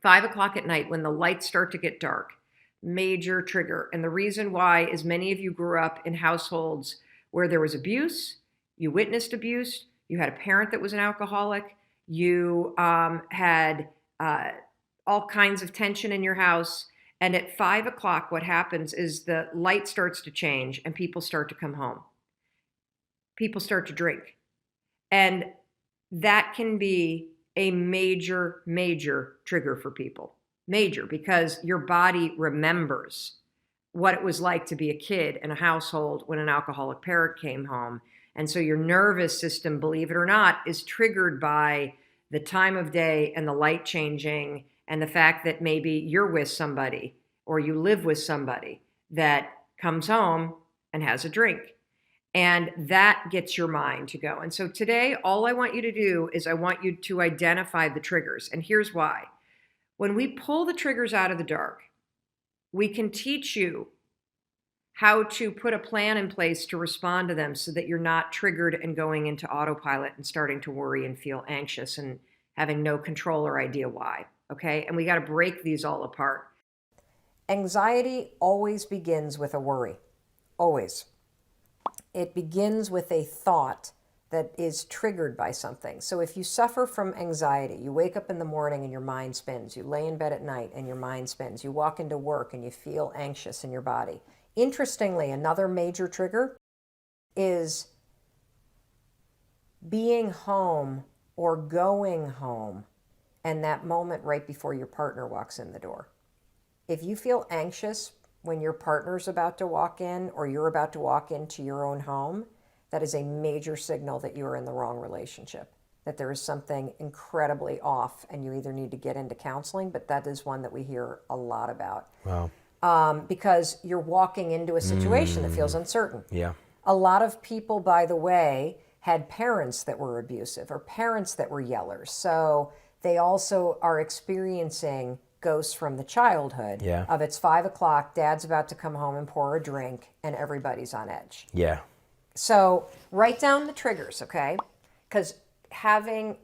[SPEAKER 1] 5 o'clock at night when the lights start to get dark, major trigger. And the reason why is many of you grew up in households where there was abuse, you witnessed abuse, you had a parent that was an alcoholic, you had all kinds of tension in your house. And at 5 o'clock, what happens is the light starts to change and people start to come home. People start to drink. And that can be a major, major trigger for people. Major, because your body remembers what it was like to be a kid in a household when an alcoholic parent came home. And so your nervous system, believe it or not, is triggered by the time of day and the light changing and the fact that maybe you're with somebody or you live with somebody that comes home and has a drink. And that gets your mind to go. And so today, all I want you to do is I want you to identify the triggers. And here's why. When we pull the triggers out of the dark, we can teach you how to put a plan in place to respond to them so that you're not triggered and going into autopilot and starting to worry and feel anxious and having no control or idea why. Okay? And we got to break these all apart.
[SPEAKER 2] Anxiety always begins with a worry. Always. It begins with a thought that is triggered by something. So if you suffer from anxiety, you wake up in the morning and your mind spins, you lay in bed at night and your mind spins, you walk into work and you feel anxious in your body. Interestingly, another major trigger is being home or going home and that moment right before your partner walks in the door. If you feel anxious when your partner's about to walk in or you're about to walk into your own home, that is a major signal that you are in the wrong relationship, that there is something incredibly off and you either need to get into counseling, but that is one that we hear a lot about.
[SPEAKER 3] Wow.
[SPEAKER 2] Because you're walking into a situation that feels uncertain.
[SPEAKER 3] Yeah.
[SPEAKER 2] A lot of people, by the way, had parents that were abusive or parents that were yellers. So they also are experiencing ghosts from the childhood of it's 5 o'clock, dad's about to come home and pour a drink, and everybody's on edge.
[SPEAKER 4] Yeah.
[SPEAKER 2] So write down the triggers, okay? Because having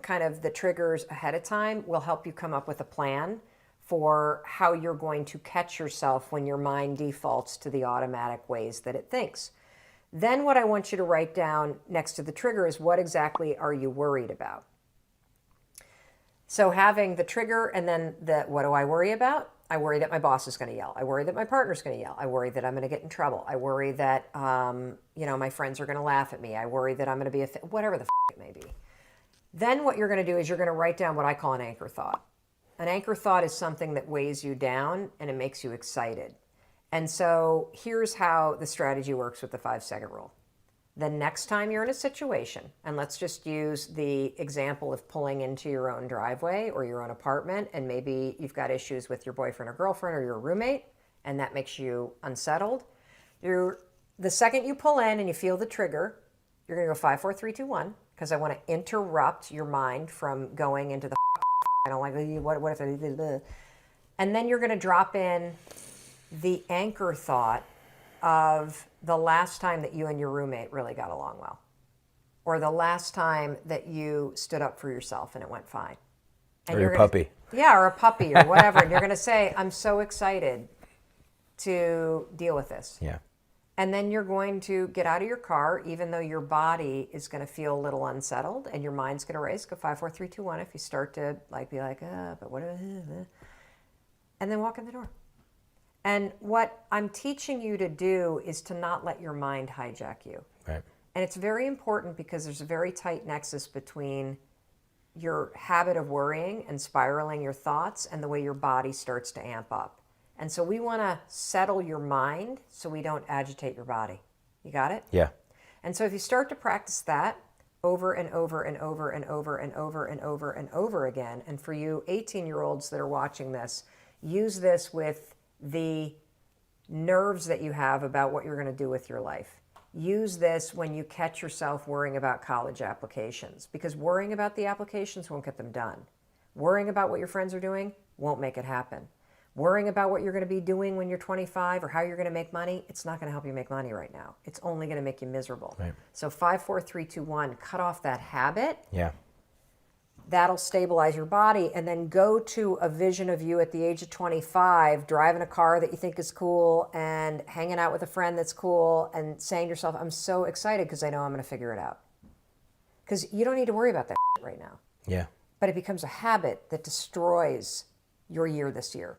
[SPEAKER 2] kind of the triggers ahead of time will help you come up with a plan for how you're going to catch yourself when your mind defaults to the automatic ways that it thinks. Then what I want you to write down next to the trigger is what exactly are you worried about? So having the trigger and then the what do I worry about? I worry that my boss is going to yell. I worry that my partner's going to yell. I worry that I'm going to get in trouble. I worry that, my friends are going to laugh at me. I worry that I'm going to be whatever the it may be. Then what you're going to do is you're going to write down what I call an anchor thought. An anchor thought is something that weighs you down and it makes you excited. And so here's how the strategy works with the 5-second rule. The next time you're in a situation, and let's just use the example of pulling into your own driveway or your own apartment, and maybe you've got issues with your boyfriend or girlfriend or your roommate, and that makes you unsettled. The second you pull in and you feel the trigger, you're going to go 5, 4, 3, 2, 1, because I want to interrupt your mind from going into the I don't like, what if I do this? And then you're going to drop in the anchor thought of the last time that you and your roommate really got along well, or the last time that you stood up for yourself and it went fine. And
[SPEAKER 4] or your puppy.
[SPEAKER 2] Yeah, or a puppy or whatever. And you're going to say, I'm so excited to deal with this.
[SPEAKER 4] Yeah.
[SPEAKER 2] And then you're going to get out of your car, even though your body is going to feel a little unsettled and your mind's going to race. Go 5, 4, 3, 2, 1. If you start to be like, but what? And then walk in the door. And what I'm teaching you to do is to not let your mind hijack you.
[SPEAKER 4] Right.
[SPEAKER 2] And it's very important because there's a very tight nexus between your habit of worrying and spiraling your thoughts and the way your body starts to amp up. And so we want to settle your mind so we don't agitate your body. You got it?
[SPEAKER 4] Yeah.
[SPEAKER 2] And so if you start to practice that over and over and over and over and over and over and over again, and for you 18-year-olds that are watching this, use this with the nerves that you have about what you're going to do with your life. Use this when you catch yourself worrying about college applications, because worrying about the applications won't get them done. Worrying about what your friends are doing won't make it happen. Worrying about what you're going to be doing when you're 25 or how you're going to make money, it's not going to help you make money right now. It's only going to make you miserable.
[SPEAKER 4] Right.
[SPEAKER 2] So 5, 4, 3, 2, 1, cut off that habit.
[SPEAKER 4] Yeah.
[SPEAKER 2] That'll stabilize your body, and then go to a vision of you at the age of 25, driving a car that you think is cool and hanging out with a friend that's cool and saying to yourself, I'm so excited because I know I'm going to figure it out. Because you don't need to worry about that right now.
[SPEAKER 4] Yeah.
[SPEAKER 2] But it becomes a habit that destroys your year this year.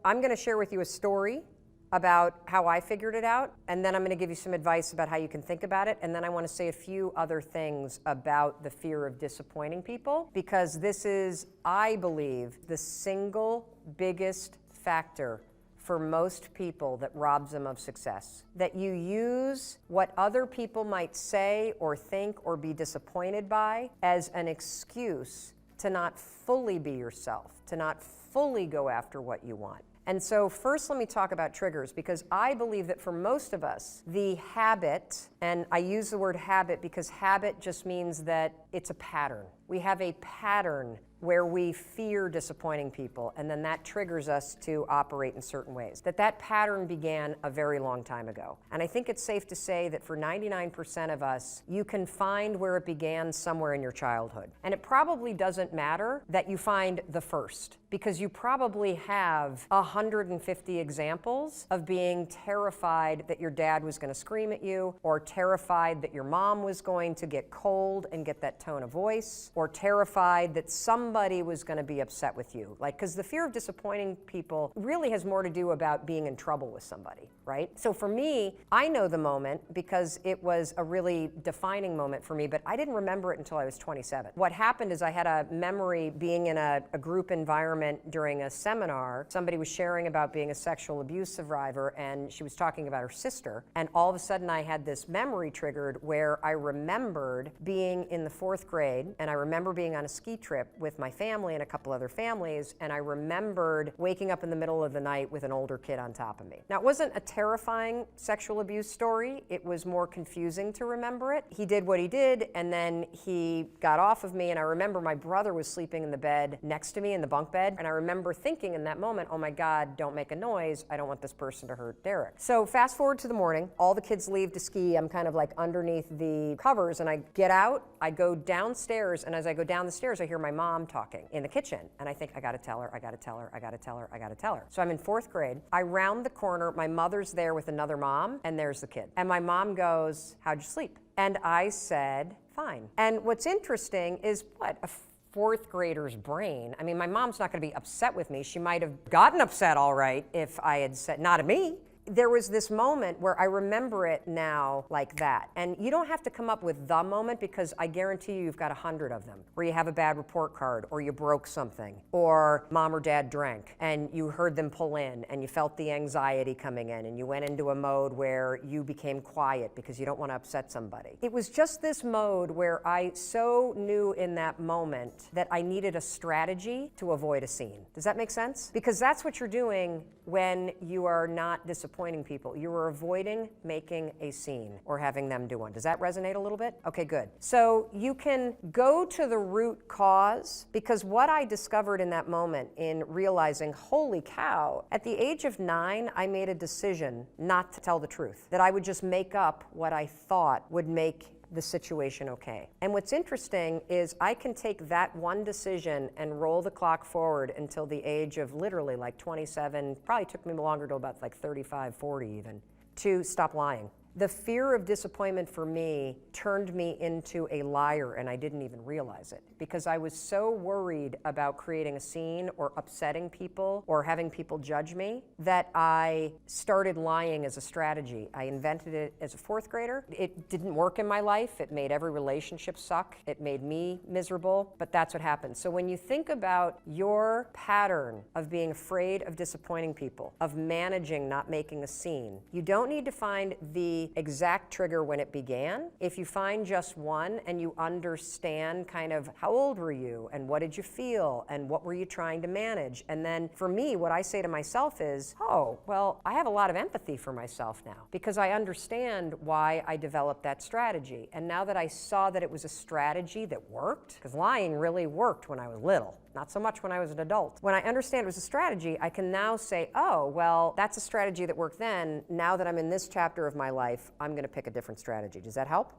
[SPEAKER 2] I'm going to share with you a story about how I figured it out, and then I'm going to give you some advice about how you can think about it, and then I want to say a few other things about the fear of disappointing people, because this is, I believe, the single biggest factor for most people that robs them of success. That you use what other people might say or think or be disappointed by as an excuse to not fully be yourself, to not fully go after what you want. And so first let me talk about triggers, because I believe that for most of us, the habit, and I use the word habit because habit just means that it's a pattern. We have a pattern where we fear disappointing people, and then that triggers us to operate in certain ways. That pattern began a very long time ago. And I think it's safe to say that for 99% of us, you can find where it began somewhere in your childhood. And it probably doesn't matter that you find the first, because you probably have 150 examples of being terrified that your dad was going to scream at you, or terrified that your mom was going to get cold and get that tone of voice, or terrified that somebody was going to be upset with you. Because the fear of disappointing people really has more to do about being in trouble with somebody, right? So for me, I know the moment because it was a really defining moment for me, but I didn't remember it until I was 27. What happened is I had a memory being in a group environment environment during a seminar. Somebody was sharing about being a sexual abuse survivor, and she was talking about her sister. And all of a sudden I had this memory triggered where I remembered being in the 4th grade, and I remember being on a ski trip with my family and a couple other families, and I remembered waking up in the middle of the night with an older kid on top of me. Now, it wasn't a terrifying sexual abuse story. It was more confusing to remember it. He did what he did, and then he got off of me, and I remember my brother was sleeping in the bed next to me in the bunk bed, and I remember thinking in that moment, oh my God, don't make a noise. I don't want this person to hurt Derek. So fast forward to the morning, all the kids leave to ski. I'm kind of like underneath the covers, and I get out, I go downstairs, and as I go down the stairs, I hear my mom talking in the kitchen, and I think, I gotta tell her, I gotta tell her, I gotta tell her, I gotta tell her. So I'm in 4th grade. I round the corner, my mother's there with another mom, and there's the kid. And my mom goes, how'd you sleep? And I said, fine. And what's interesting is what? A 4th grader's brain. I mean, my mom's not gonna be upset with me. She might have gotten upset all right if I had said, not at me. There was this moment where I remember it now like that. And you don't have to come up with the moment, because I guarantee you've got 100 of them, where you have a bad report card, or you broke something, or mom or dad drank and you heard them pull in and you felt the anxiety coming in and you went into a mode where you became quiet because you don't want to upset somebody. It was just this mode where I so knew in that moment that I needed a strategy to avoid a scene. Does that make sense? Because that's what you're doing when you are not disappointing people. You are avoiding making a scene or having them do one. Does that resonate a little bit? Okay, good. So you can go to the root cause, because what I discovered in that moment in realizing, holy cow, at the age of 9, I made a decision not to tell the truth, that I would just make up what I thought would make the situation okay. And what's interesting is I can take that one decision and roll the clock forward until the age of literally like 27, probably took me longer to about like 35, 40 even, to stop lying. The fear of disappointment for me turned me into a liar, and I didn't even realize it, because I was so worried about creating a scene or upsetting people or having people judge me that I started lying as a strategy. I invented it as a 4th grader. It didn't work in my life. It made every relationship suck. It made me miserable, but that's what happened. So when you think about your pattern of being afraid of disappointing people, of managing not making a scene, you don't need to find the exact trigger when it began. If you find just one and you understand kind of how old were you and what did you feel and what were you trying to manage, and then for me, what I say to myself is, oh, well, I have a lot of empathy for myself now, because I understand why I developed that strategy. And now that I saw that it was a strategy that worked, because lying really worked when I was little, not so much when I was an adult. When I understand it was a strategy, I can now say, oh, well, that's a strategy that worked then. Now that I'm in this chapter of my life, I'm going to pick a different strategy. Does that help?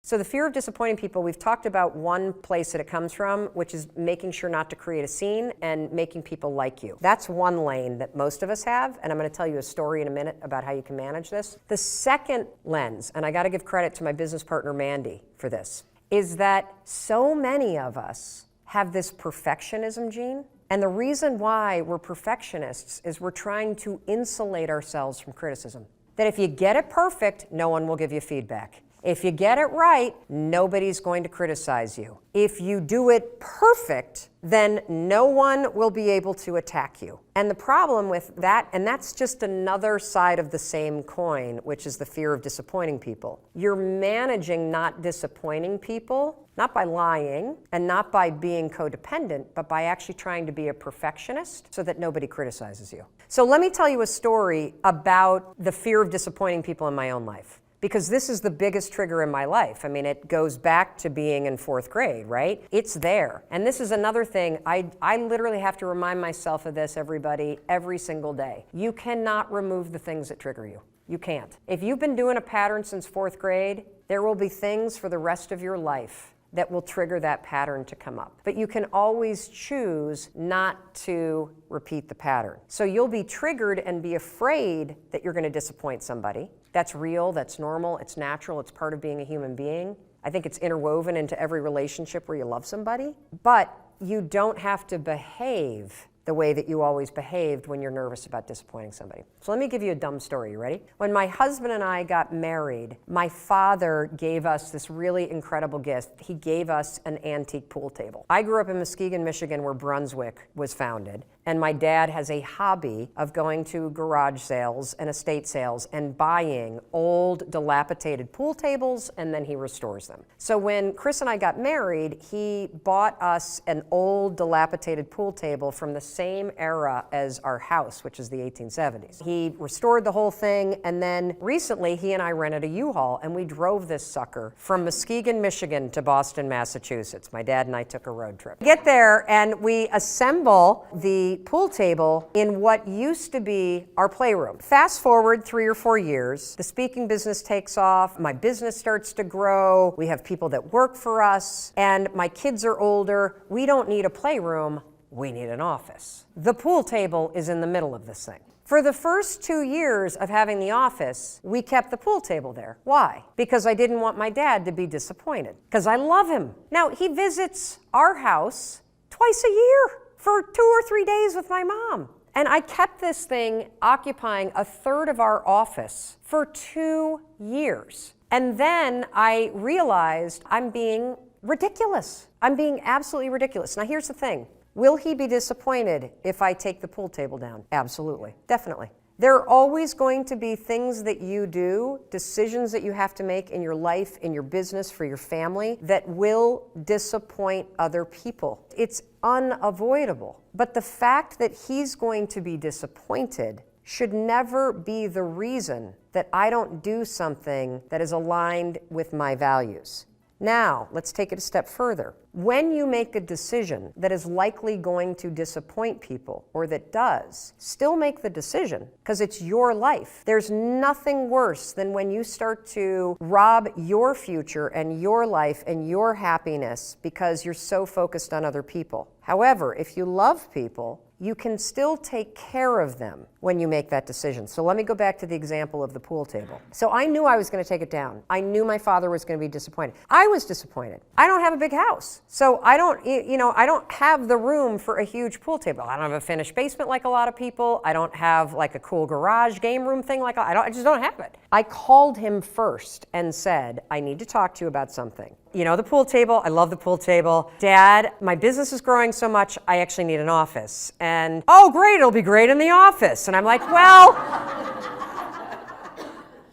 [SPEAKER 2] So the fear of disappointing people, we've talked about one place that it comes from, which is making sure not to create a scene and making people like you. That's one lane that most of us have, and I'm going to tell you a story in a minute about how you can manage this. The second lens, and I got to give credit to my business partner Mandy for this, is that so many of us have this perfectionism gene. And the reason why we're perfectionists is we're trying to insulate ourselves from criticism. That if you get it perfect, no one will give you feedback. If you get it right, nobody's going to criticize you. If you do it perfect, then no one will be able to attack you. And the problem with that, and that's just another side of the same coin, which is the fear of disappointing people. You're managing not disappointing people, not by lying and not by being codependent, but by actually trying to be a perfectionist so that nobody criticizes you. So let me tell you a story about the fear of disappointing people in my own life, because this is the biggest trigger in my life. I mean, it goes back to being in 4th grade, right? It's there. And this is another thing, I literally have to remind myself of this, everybody, every single day. You cannot remove the things that trigger you. You can't. If you've been doing a pattern since 4th grade, there will be things for the rest of your life that will trigger that pattern to come up. But you can always choose not to repeat the pattern. So you'll be triggered and be afraid that you're going to disappoint somebody. That's real, that's normal, it's natural, it's part of being a human being. I think it's interwoven into every relationship where you love somebody. But you don't have to behave the way that you always behaved when you're nervous about disappointing somebody. So let me give you a dumb story. You ready? When my husband and I got married, my father gave us this really incredible gift. He gave us an antique pool table. I grew up in Muskegon, Michigan, where Brunswick was founded. And my dad has a hobby of going to garage sales and estate sales and buying old, dilapidated pool tables, and then he restores them. So when Chris and I got married, he bought us an old, dilapidated pool table from the same era as our house, which is the 1870s. He restored the whole thing, and then recently he and I rented a U-Haul, and we drove this sucker from Muskegon, Michigan to Boston, Massachusetts. My dad and I took a road trip. Get there, and we assemble the pool table in what used to be our playroom. Fast forward 3 or 4 years, the speaking business takes off, my business starts to grow, we have people that work for us, and my kids are older. We don't need a playroom, we need an office. The pool table is in the middle of this thing. For the first 2 years of having the office, we kept the pool table there. Why? Because I didn't want my dad to be disappointed. Because I love him. Now, he visits our house twice a year for 2 or 3 days with my mom. And I kept this thing occupying a third of our office for 2 years. And then I realized I'm being ridiculous. I'm being absolutely ridiculous. Now here's the thing. Will he be disappointed if I take the pool table down? Absolutely, definitely. There are always going to be things that you do, decisions that you have to make in your life, in your business, for your family, that will disappoint other people. It's unavoidable. But the fact that he's going to be disappointed should never be the reason that I don't do something that is aligned with my values. Now, let's take it a step further. When you make a decision that is likely going to disappoint people, or that does, still make the decision, because it's your life. There's nothing worse than when you start to rob your future and your life and your happiness because you're so focused on other people. However, if you love people, you can still take care of them when you make that decision. So let me go back to the example of the pool table. So I knew I was going to take it down. I knew my father was going to be disappointed. I was disappointed. I don't have a big house. So I don't have the room for a huge pool table. I don't have a finished basement like a lot of people. I don't have like a cool garage game room thing like I just don't have it. I called him first and said, I need to talk to you about something. You know, the pool table, I love the pool table. Dad, my business is growing so much, I actually need an office. And, oh great, it'll be great in the office. And I'm like, well,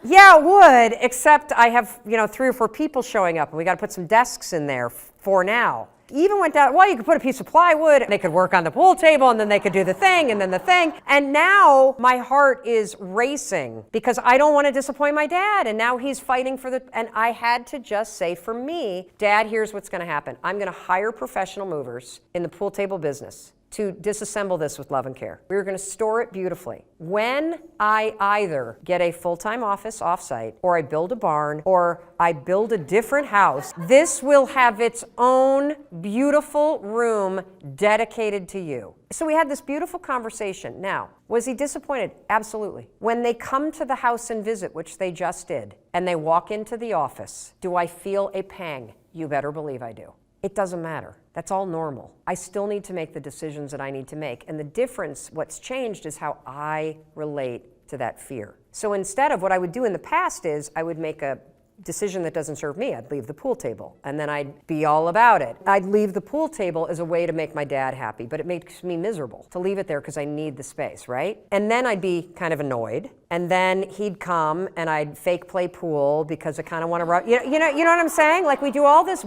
[SPEAKER 2] yeah, it would, except I have, 3 or 4 people showing up and we got to put some desks in there for now. Even went down, well, you could put a piece of plywood, they could work on the pool table, and then they could do the thing, and then the thing. And now my heart is racing because I don't want to disappoint my dad. And now he's fighting and I had to just say, for me, Dad, here's what's going to happen. I'm going to hire professional movers in the pool table business to disassemble this with love and care. We were going to store it beautifully. When I either get a full-time office off-site, or I build a barn, or I build a different house, this will have its own beautiful room dedicated to you. So we had this beautiful conversation. Now, was he disappointed? Absolutely. When they come to the house and visit, which they just did, and they walk into the office, do I feel a pang? You better believe I do. It doesn't matter. That's all normal. I still need to make the decisions that I need to make. And the difference, what's changed, is how I relate to that fear. So instead of what I would do in the past is I would make a decision that doesn't serve me. I'd leave the pool table and then I'd be all about it. I'd leave the pool table as a way to make my dad happy, but it makes me miserable to leave it there because I need the space, right? And then I'd be kind of annoyed. And then he'd come and I'd fake play pool because I kind of want to, you know what I'm saying? Like, we do all this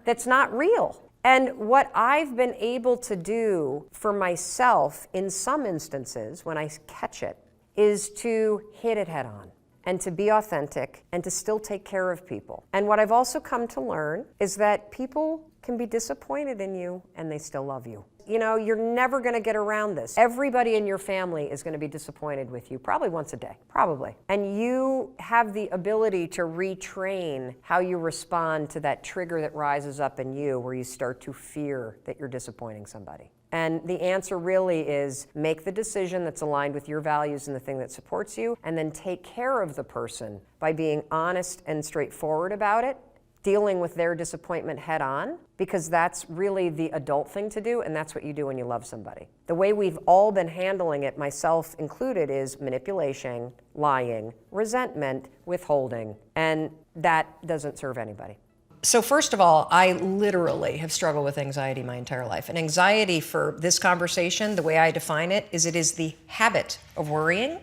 [SPEAKER 2] that's not real. And what I've been able to do for myself in some instances when I catch it is to hit it head on and to be authentic and to still take care of people. And what I've also come to learn is that people can be disappointed in you and they still love you. You're never going to get around this. Everybody in your family is going to be disappointed with you, probably once a day, probably. And you have the ability to retrain how you respond to that trigger that rises up in you where you start to fear that you're disappointing somebody. And the answer really is make the decision that's aligned with your values and the thing that supports you, and then take care of the person by being honest and straightforward about it,
[SPEAKER 4] dealing with their disappointment head on, because that's really the adult thing to do, and that's what you do when you love somebody. The way we've all been handling it, myself included, is manipulation, lying, resentment, withholding, and that doesn't serve anybody.
[SPEAKER 2] So first of all, I literally have struggled with anxiety my entire life. And anxiety, for this conversation, the way I define it is the habit of worrying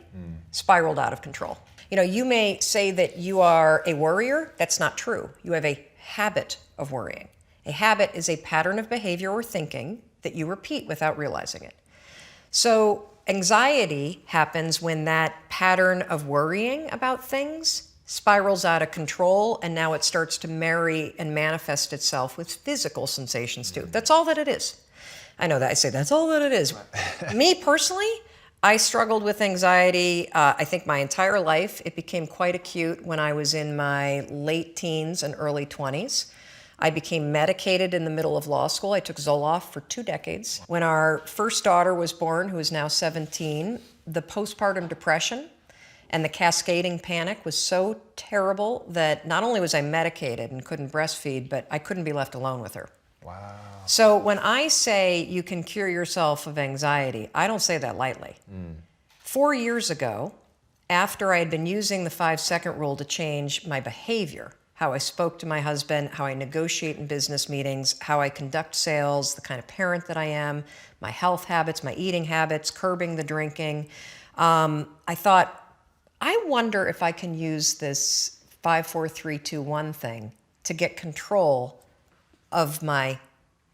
[SPEAKER 2] spiraled out of control. You know, you may say that you are a worrier. That's not true. You have a habit of worrying. A habit is a pattern of behavior or thinking that you repeat without realizing it. So anxiety happens when that pattern of worrying about things spirals out of control, and now it starts to marry and manifest itself with physical sensations too. That's all that it is. I know that I say that's all that it is. Me personally, I struggled with anxiety, I think my entire life. It became quite acute when I was in my late teens and early 20s. I became medicated in the middle of law school. I took Zoloft for 2 decades. When our first daughter was born, who is now 17, the postpartum depression and the cascading panic was so terrible that not only was I medicated and couldn't breastfeed, but I couldn't be left alone with her.
[SPEAKER 5] Wow.
[SPEAKER 2] So when I say you can cure yourself of anxiety, I don't say that lightly. 4 years ago, after I had been using the 5-second rule to change my behavior, how I spoke to my husband, how I negotiate in business meetings, how I conduct sales, the kind of parent that I am, my health habits, my eating habits, curbing the drinking, I thought, I wonder if I can use this 5, 4, 3, 2, 1 thing to get control of my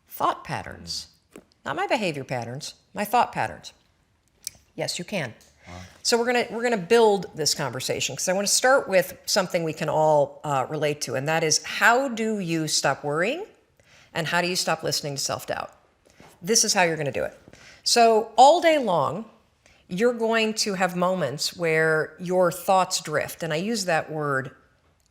[SPEAKER 2] thought patterns. Not my behavior patterns, my thought patterns. Yes, you can. Wow. So we're gonna build this conversation, because I want to start with something we can all relate to, and that is, how do you stop worrying, and how do you stop listening to self-doubt? This is how you're going to do it. So all day long, you're going to have moments where your thoughts drift. And I use that word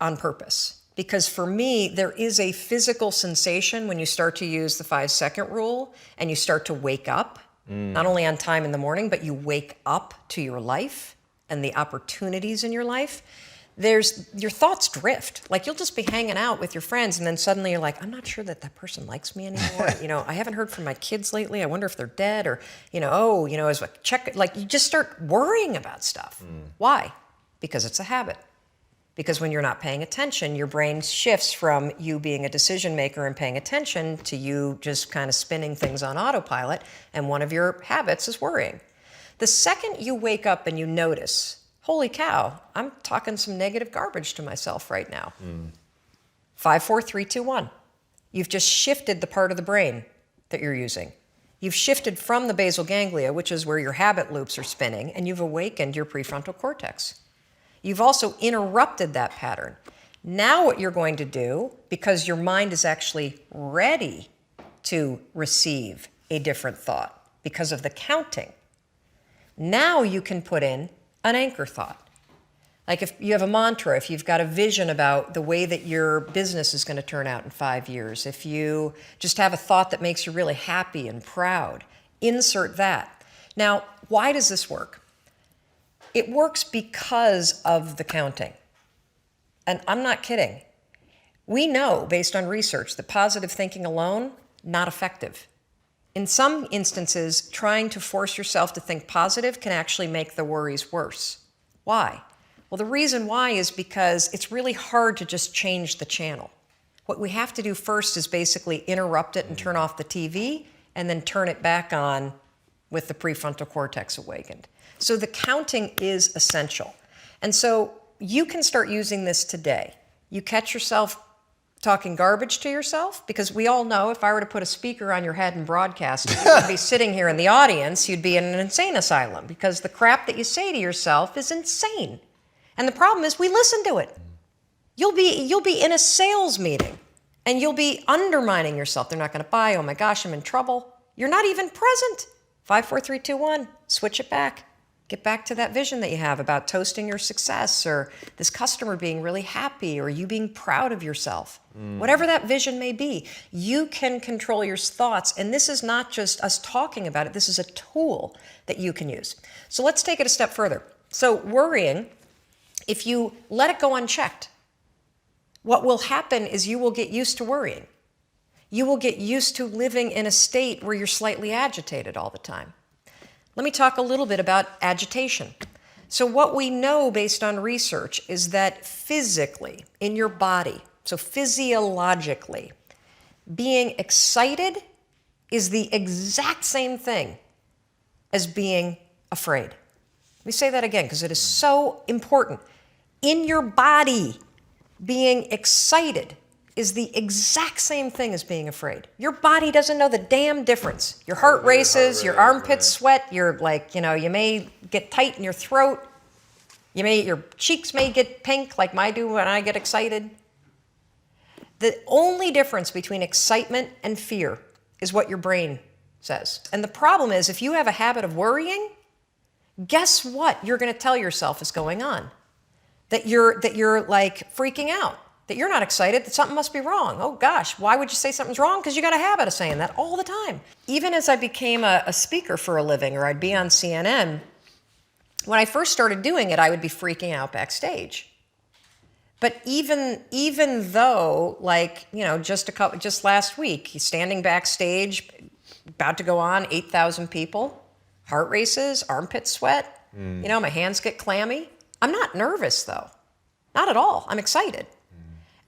[SPEAKER 2] on purpose, because for me, there is a physical sensation when you start to use the 5-second rule and you start to wake up, not only on time in the morning, but you wake up to your life and the opportunities in your life. Your thoughts drift. Like, you'll just be hanging out with your friends, and then suddenly you're like, I'm not sure that person likes me anymore. I haven't heard from my kids lately. I wonder if they're dead, or, as a check, like, you just start worrying about stuff. Why? Because it's a habit. Because when you're not paying attention, your brain shifts from you being a decision maker and paying attention to you just kind of spinning things on autopilot, and one of your habits is worrying. The second you wake up and you notice, holy cow, I'm talking some negative garbage to myself right now. 5, 4, 3, 2, 1. You've just shifted the part of the brain that you're using. You've shifted from the basal ganglia, which is where your habit loops are spinning, and you've awakened your prefrontal cortex. You've also interrupted that pattern. Now what you're going to do, because your mind is actually ready to receive a different thought because of the counting, now you can put in an anchor thought. Like, if you have a mantra, if you've got a vision about the way that your business is going to turn out in 5 years, if you just have a thought that makes you really happy and proud, insert that. Now, why does this work? It works because of the counting. And I'm not kidding. We know, based on research, that positive thinking alone, not effective. In some instances, trying to force yourself to think positive can actually make the worries worse. Why? Well, the reason why is because it's really hard to just change the channel. What we have to do first is basically interrupt it and turn off the TV, and then turn it back on with the prefrontal cortex awakened. So the counting is essential. And so you can start using this today. You catch yourself talking garbage to yourself, because we all know if I were to put a speaker on your head and broadcast, you would be sitting here in the audience, you'd be in an insane asylum, because the crap that you say to yourself is insane. And the problem is we listen to it. You'll be in a sales meeting and you'll be undermining yourself. They're not going to buy. Oh my gosh, I'm in trouble. You're not even present. 5, 4, 3, 2, 1. Switch it back. Get back to that vision that you have about toasting your success, or this customer being really happy, or you being proud of yourself. Whatever that vision may be, you can control your thoughts. And this is not just us talking about it. This is a tool that you can use. So let's take it a step further. So worrying, if you let it go unchecked, what will happen is you will get used to worrying. You will get used to living in a state where you're slightly agitated all the time. Let me talk a little bit about agitation. So what we know based on research is that physically, in your body, so physiologically, being excited is the exact same thing as being afraid. Let me say that again because it is so important. In your body, being excited is the exact same thing as being afraid. Your body doesn't know the damn difference. Your heart races, your armpits sweat, you're like, you may get tight in your throat. Your cheeks may get pink like mine do when I get excited. The only difference between excitement and fear is what your brain says. And the problem is if you have a habit of worrying, guess what you're going to tell yourself is going on? That you're like freaking out, that you're not excited, that something must be wrong. Oh gosh, why would you say something's wrong? Because you got a habit of saying that all the time. Even as I became a speaker for a living, or I'd be on CNN, when I first started doing it, I would be freaking out backstage. But even though, like, just last week, he's standing backstage, about to go on, 8,000 people, heart races, armpit sweat, my hands get clammy. I'm not nervous though, not at all. I'm excited.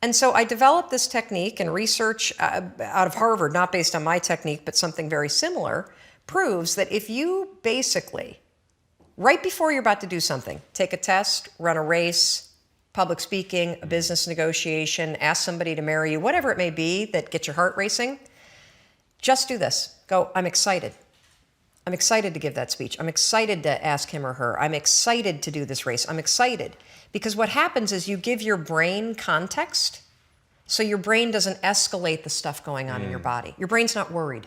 [SPEAKER 2] And so I developed this technique, and research out of Harvard, not based on my technique, but something very similar, proves that if you basically, right before you're about to do something, take a test, run a race, public speaking, a business negotiation, ask somebody to marry you, whatever it may be that gets your heart racing, just do this. Go, I'm excited. I'm excited to give that speech. I'm excited to ask him or her. I'm excited to do this race. I'm excited. Because what happens is you give your brain context, so your brain doesn't escalate the stuff going on in your body. Your brain's not worried.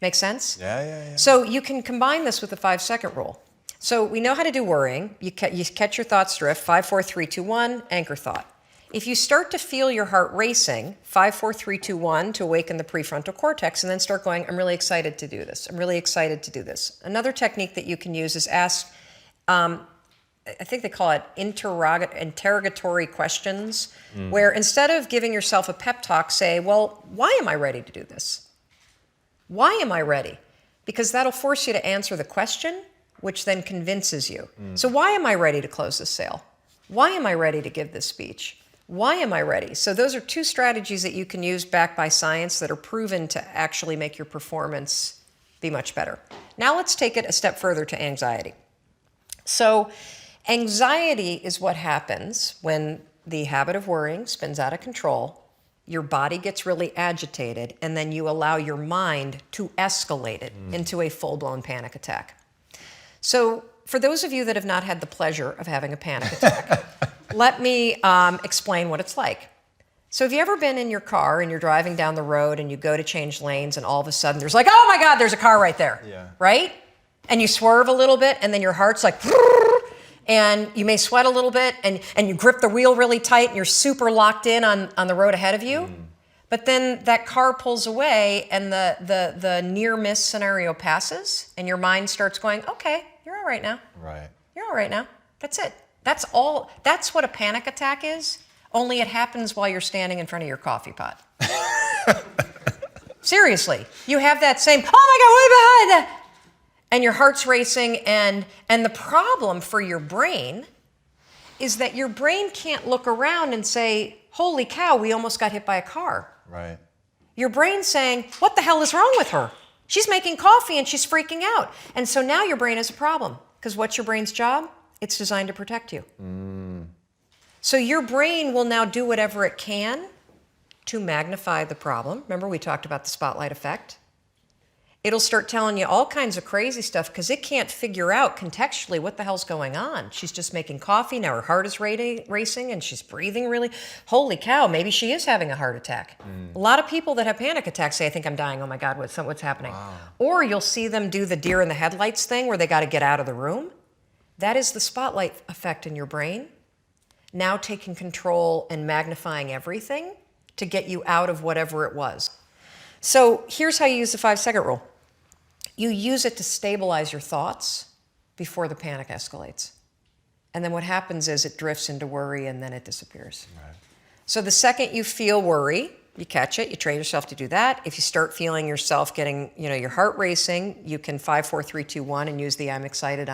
[SPEAKER 2] Make sense?
[SPEAKER 5] Yeah.
[SPEAKER 2] So you can combine this with the 5-second rule. So we know how to do worrying. You catch your thoughts drift, 5, 4, 3, 2, 1, anchor thought. If you start to feel your heart racing, 5, 4, 3, 2, 1 to awaken the prefrontal cortex, and then start going, I'm really excited to do this. I'm really excited to do this. Another technique that you can use is ask, I think they call it interrogatory questions, where instead of giving yourself a pep talk, say, well, why am I ready to do this? Why am I ready? Because that'll force you to answer the question, which then convinces you. So why am I ready to close this sale? Why am I ready to give this speech? Why am I ready? So those are two strategies that you can use backed by science that are proven to actually make your performance be much better. Now let's take it a step further to anxiety. So anxiety is what happens when the habit of worrying spins out of control, your body gets really agitated, and then you allow your mind to escalate it into a full-blown panic attack. So for those of you that have not had the pleasure of having a panic attack, let me explain what it's like. So have you ever been in your car and you're driving down the road and you go to change lanes and all of a sudden there's like, oh my God, there's a car right there, right? And you swerve a little bit and then your heart's like, and you may sweat a little bit and you grip the wheel really tight and you're super locked in on the road ahead of you. But then that car pulls away and the near miss scenario passes and your mind starts going, okay, you're all right now.
[SPEAKER 5] Right.
[SPEAKER 2] You're all right now. That's it. That's all. That's what a panic attack is, only it happens while you're standing in front of your coffee pot. Seriously. You have that same, oh my God, what behind that? And your heart's racing, and the problem for your brain is that your brain can't look around and say, holy cow, we almost got hit by a car.
[SPEAKER 5] Right.
[SPEAKER 2] Your brain's saying, what the hell is wrong with her? She's making coffee and she's freaking out. And so now your brain has a problem. Because what's your brain's job? It's designed to protect you. So your brain will now do whatever it can to magnify the problem. Remember we talked about the spotlight effect? It'll start telling you all kinds of crazy stuff because it can't figure out contextually what the hell's going on. She's just making coffee, now her heart is racing and she's breathing really. Holy cow, maybe she is having a heart attack. A lot of people that have panic attacks say, I think I'm dying, oh my God, what's happening? Wow. Or you'll see them do the deer in the headlights thing where they got to get out of the room. That is the spotlight effect in your brain, now taking control and magnifying everything to get you out of whatever it was. So here's how you use the 5-second rule. You use it to stabilize your thoughts before the panic escalates. And then what happens is it drifts into worry and then it disappears. Right. So the second you feel worry, you catch it, you train yourself to do that. If you start feeling yourself getting, your heart racing, you can 5, 4, 3, 2, 1 and use the I'm excited.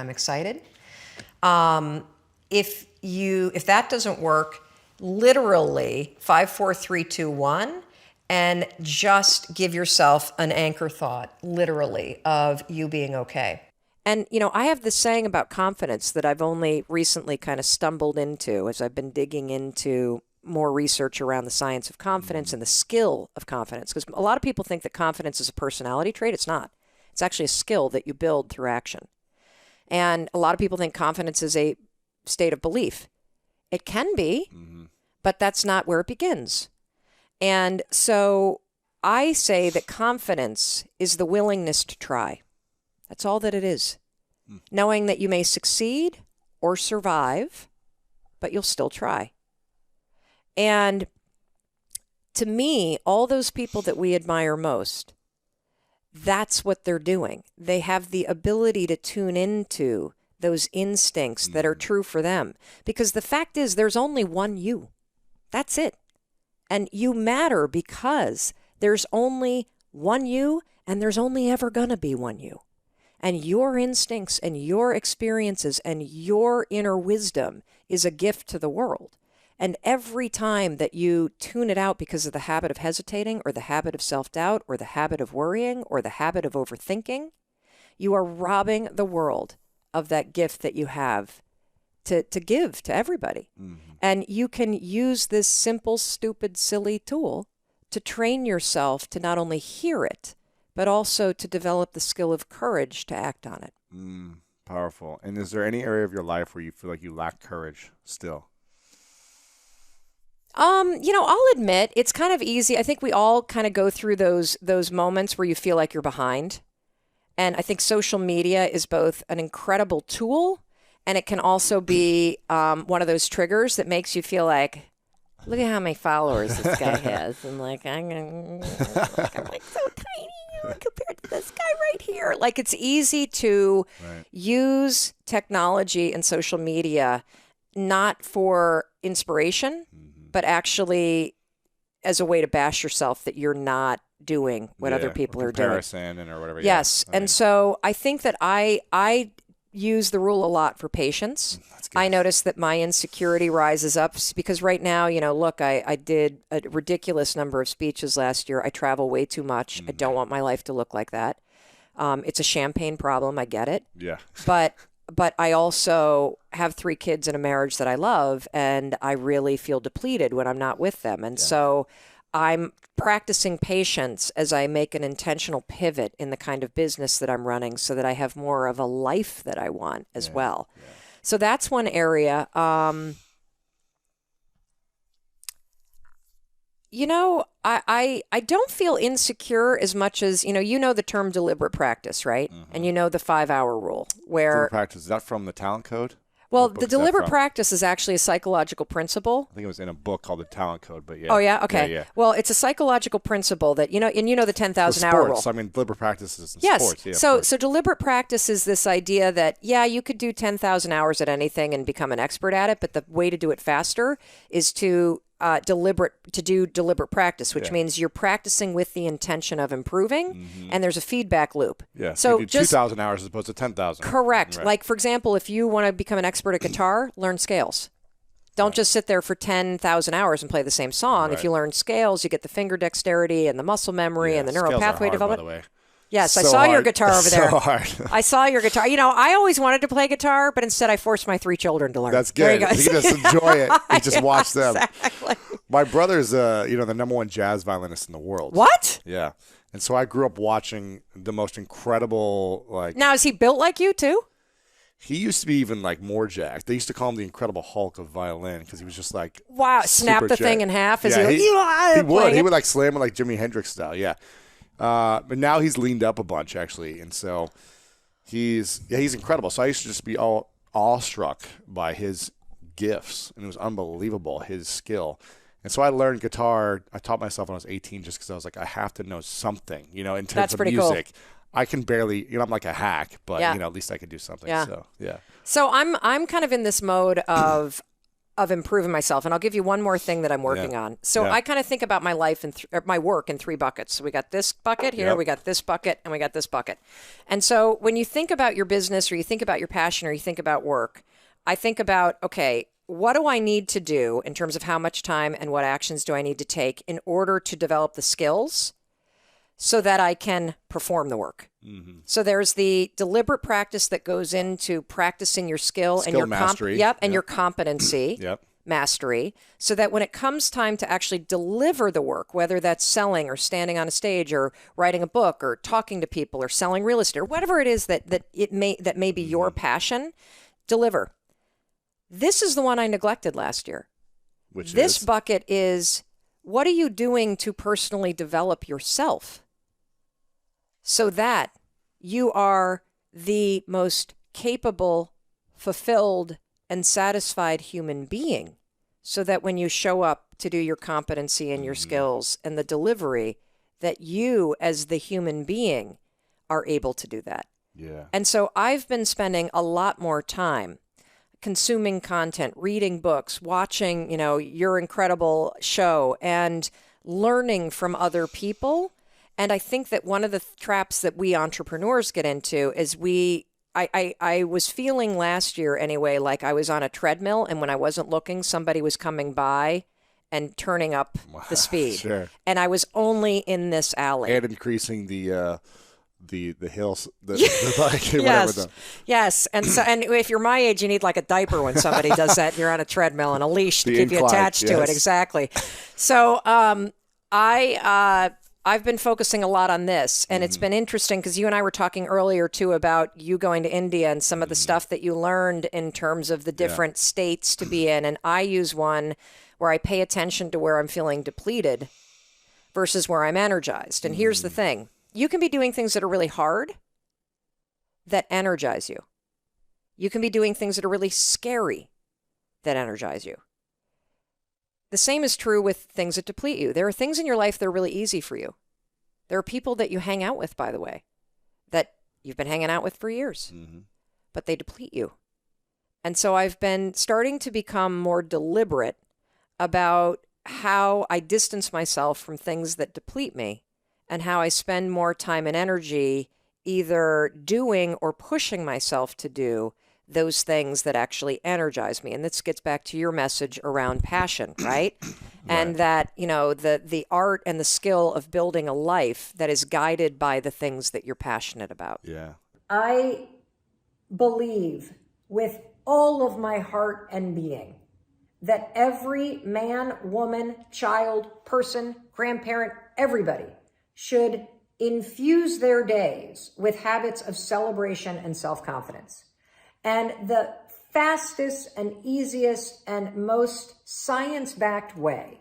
[SPEAKER 2] If that doesn't work, literally 5, 4, 3, 2, 1, and just give yourself an anchor thought, literally, of you being okay. And, I have this saying about confidence that I've only recently kind of stumbled into as I've been digging into more research around the science of confidence and the skill of confidence. Because a lot of people think that confidence is a personality trait. It's not. It's actually a skill that you build through action. And a lot of people think confidence is a state of belief. It can be, but that's not where it begins. And so I say that confidence is the willingness to try. That's all that it is. Knowing that you may succeed or survive, but you'll still try. And to me, all those people that we admire most, that's what they're doing. They have the ability to tune into those instincts that are true for them. Because the fact is, there's only one you. That's it. And you matter because there's only one you, and there's only ever going to be one you. And your instincts and your experiences and your inner wisdom is a gift to the world. And every time that you tune it out because of the habit of hesitating or the habit of self-doubt or the habit of worrying or the habit of overthinking, you are robbing the world of that gift that you have to give to everybody. And you can use this simple, stupid, silly tool to train yourself to not only hear it, but also to develop the skill of courage to act on it.
[SPEAKER 5] Powerful. And is there any area of your life where you feel like you lack courage still?
[SPEAKER 2] I'll admit it's kind of easy. I think we all kind of go through those moments where you feel like you're behind. And I think social media is both an incredible tool, and it can also be one of those triggers that makes you feel like, look at how many followers this guy has. And I'm like so tiny compared to this guy right here. Like, it's easy to use technology and social media not for inspiration, but actually as a way to bash yourself that you're not doing what other people are doing.
[SPEAKER 5] Comparison or whatever.
[SPEAKER 2] Yes. And so I think that I use the rule a lot for patience. I notice that my insecurity rises up because right now, look, I did a ridiculous number of speeches last year. I travel way too much. I don't want my life to look like that. It's a champagne problem. I get it.
[SPEAKER 5] Yeah.
[SPEAKER 2] But I also have 3 kids and a marriage that I love, and I really feel depleted when I'm not with them. And so I'm practicing patience as I make an intentional pivot in the kind of business that I'm running so that I have more of a life that I want as well. Yeah. So that's one area. I don't feel insecure as much as, the term deliberate practice, right? And the 5-hour rule where...
[SPEAKER 5] Deliberate practice, is that from the Talent Code?
[SPEAKER 2] Well, the deliberate practice is actually a psychological principle.
[SPEAKER 5] I think it was in a book called The Talent Code, but yeah.
[SPEAKER 2] Oh, yeah? Okay.
[SPEAKER 5] Yeah.
[SPEAKER 2] Well, it's a psychological principle that, the 10,000-hour rule.
[SPEAKER 5] I mean, deliberate practice is in sports. Yeah,
[SPEAKER 2] so deliberate practice is this idea that, you could do 10,000 hours at anything and become an expert at it, but the way to do it faster is to do deliberate practice, which means you're practicing with the intention of improving, and there's a feedback loop.
[SPEAKER 5] Yeah. So you do 2,000 hours as opposed to 10,000.
[SPEAKER 2] Correct. Right. Like, for example, if you want to become an expert at guitar, learn scales. Don't just sit there for 10,000 hours and play the same song. Right. If you learn scales, you get the finger dexterity and the muscle memory and the neural pathway development. By the way. Yes, so I saw your guitar over there.
[SPEAKER 5] So hard.
[SPEAKER 2] I saw your guitar. I always wanted to play guitar, but instead I forced my 3 children to learn.
[SPEAKER 5] That's good. You just enjoy it. You just watch them.
[SPEAKER 2] Exactly.
[SPEAKER 5] My brother's, the #1 jazz violinist in the world.
[SPEAKER 2] What?
[SPEAKER 5] Yeah. And so I grew up watching the most incredible,
[SPEAKER 2] Now, is he built like you, too?
[SPEAKER 5] He used to be even, more jacked. They used to call him the Incredible Hulk of violin because he was just
[SPEAKER 2] wow, snap the thing in half as
[SPEAKER 5] he would. He would, slam it like Jimi Hendrix style, yeah. But now he's leaned up a bunch, actually. And so he's incredible. So I used to just be all awestruck by his gifts. And it was unbelievable, his skill. And so I learned guitar. I taught myself when I was 18 just because I was like, I have to know something, in terms of music. Cool. I can barely, I'm like a hack, but, at least I can do something. Yeah. So, yeah.
[SPEAKER 2] So I'm kind of in this mode of
[SPEAKER 4] of improving myself. And I'll give you one more thing that I'm working on. So I kind of think about my life and my work in 3 buckets. So we got this bucket here, we got this bucket, and we got this bucket. And so when you think about your business, or you think about your passion, or you think about work, I think about, okay, what do I need to do in terms of how much time and what actions do I need to take in order to develop the skills so that I can perform the work? Mm-hmm. So there's the deliberate practice that goes into practicing your skill and your
[SPEAKER 5] mastery.
[SPEAKER 4] And your competency mastery, so that when it comes time to actually deliver the work, whether that's selling or standing on a stage or writing a book or talking to people or selling real estate or whatever it is that may be your passion, deliver. This is the one I neglected last year. This bucket is, what are you doing to personally develop yourself so that you are the most capable, fulfilled, and satisfied human being, so that when you show up to do your competency and your skills and the delivery, that you as the human being are able to do that. Yeah. And so I've been spending a lot more time consuming content, reading books, watching, your incredible show, and learning from other people. And I think that one of the traps that we entrepreneurs get into is I was feeling last year anyway, like I was on a treadmill, and when I wasn't looking, somebody was coming by and turning up the speed. Sure. And I was only in this alley.
[SPEAKER 5] And increasing the hills, the bike,
[SPEAKER 4] yes. Yes. And so, and if you're my age, you need like a diaper when somebody does that, and you're on a treadmill and a leash to keep you attached to it. Exactly. So I've been focusing a lot on this, and it's been interesting because you and I were talking earlier too about you going to India and some of the stuff that you learned in terms of the different states to be in. And I use one where I pay attention to where I'm feeling depleted versus where I'm energized. And here's the thing. You can be doing things that are really hard that energize you. You can be doing things that are really scary that energize you. The same is true with things that deplete you. There are things in your life that are really easy for you. There are people that you hang out with, by the way, that you've been hanging out with for years, but they deplete you. And so I've been starting to become more deliberate about how I distance myself from things that deplete me, and how I spend more time and energy either doing or pushing myself to do those things that actually energize me. And this gets back to your message around passion, right? And that, the art and the skill of building a life that is guided by the things that you're passionate about.
[SPEAKER 5] Yeah.
[SPEAKER 1] I believe with all of my heart and being that every man, woman, child, person, grandparent, everybody should infuse their days with habits of celebration and self-confidence. And the fastest and easiest and most science-backed way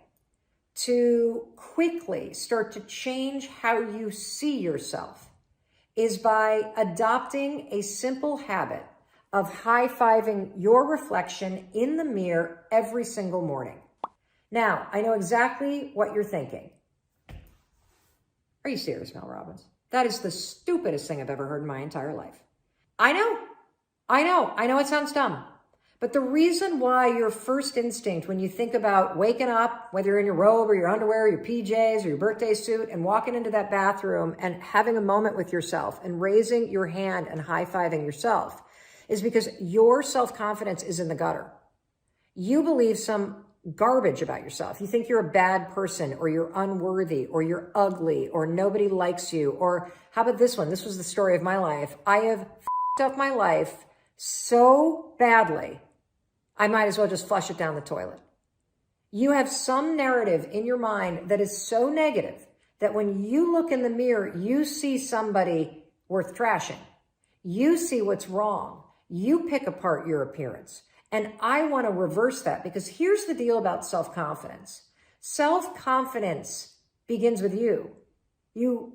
[SPEAKER 1] to quickly start to change how you see yourself is by adopting a simple habit of high-fiving your reflection in the mirror every single morning. Now, I know exactly what you're thinking. Are you serious, Mel Robbins? That is the stupidest thing I've ever heard in my entire life. I know it sounds dumb. But the reason why your first instinct when you think about waking up, whether you're in your robe or your underwear, or your PJs or your birthday suit, and walking into that bathroom and having a moment with yourself and raising your hand and high-fiving yourself, is because your self-confidence is in the gutter. You believe some garbage about yourself. You think you're a bad person, or you're unworthy, or you're ugly, or nobody likes you. Or how about this one? This was the story of my life. I have f***ed up my life so badly, I might as well just flush it down the toilet. You have some narrative in your mind that is so negative that when you look in the mirror, you see somebody worth trashing. You see what's wrong. You pick apart your appearance. And I want to reverse that, because here's the deal about self-confidence. Self-confidence begins with you. You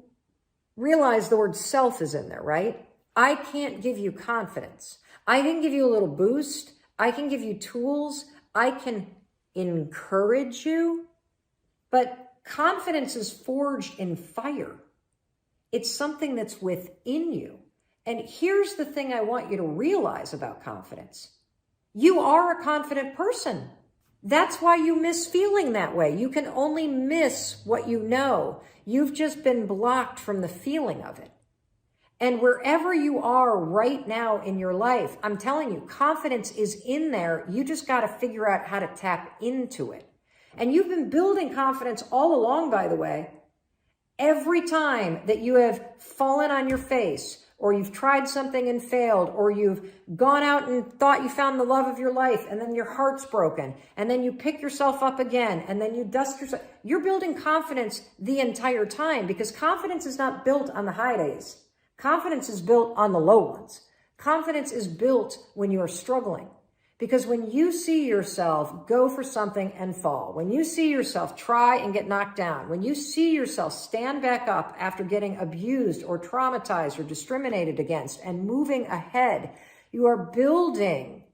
[SPEAKER 1] realize the word self is in there, right? I can't give you confidence. I can give you a little boost. I can give you tools. I can encourage you. But confidence is forged in fire. It's something that's within you. And here's the thing I want you to realize about confidence. You are a confident person. That's why you miss feeling that way. You can only miss what you know. You've just been blocked from the feeling of it. And wherever you are right now in your life, I'm telling you, confidence is in there. You just got to figure out how to tap into it. And you've been building confidence all along, by the way. Every time that you have fallen on your face, or you've tried something and failed, or you've gone out and thought you found the love of your life, and then your heart's broken, and then you pick yourself up again, and then you dust yourself. You're building confidence the entire time, because confidence is not built on the high days. Confidence is built on the low ones. Confidence is built when you are struggling. Because when you see yourself go for something and fall, when you see yourself try and get knocked down, when you see yourself stand back up after getting abused or traumatized or discriminated against and moving ahead, you are building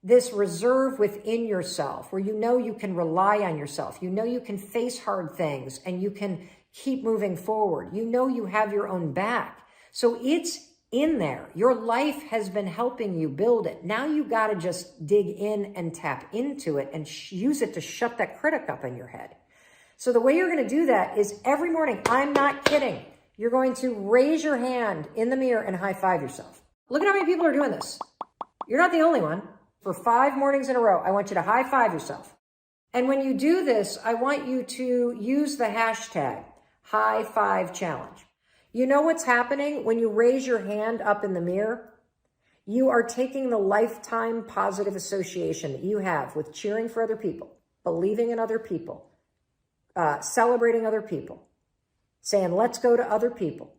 [SPEAKER 1] this reserve within yourself where you know you can rely on yourself. You know you can face hard things and you can keep moving forward. You know you have your own back. So it's in there. Your life has been helping you build it. Now you got to just dig in and tap into it and use it to shut that critic up in your head. So the way you're going to do that is every morning, I'm not kidding, you're going to raise your hand in the mirror and high five yourself. Look at how many people are doing this. You're not the only one. For 5 mornings in a row, I want you to high five yourself. And when you do this, I want you to use the hashtag high five challenge. You know what's happening when you raise your hand up in the mirror? You are taking the lifetime positive association that you have with cheering for other people, believing in other people, celebrating other people, saying, let's go to other people.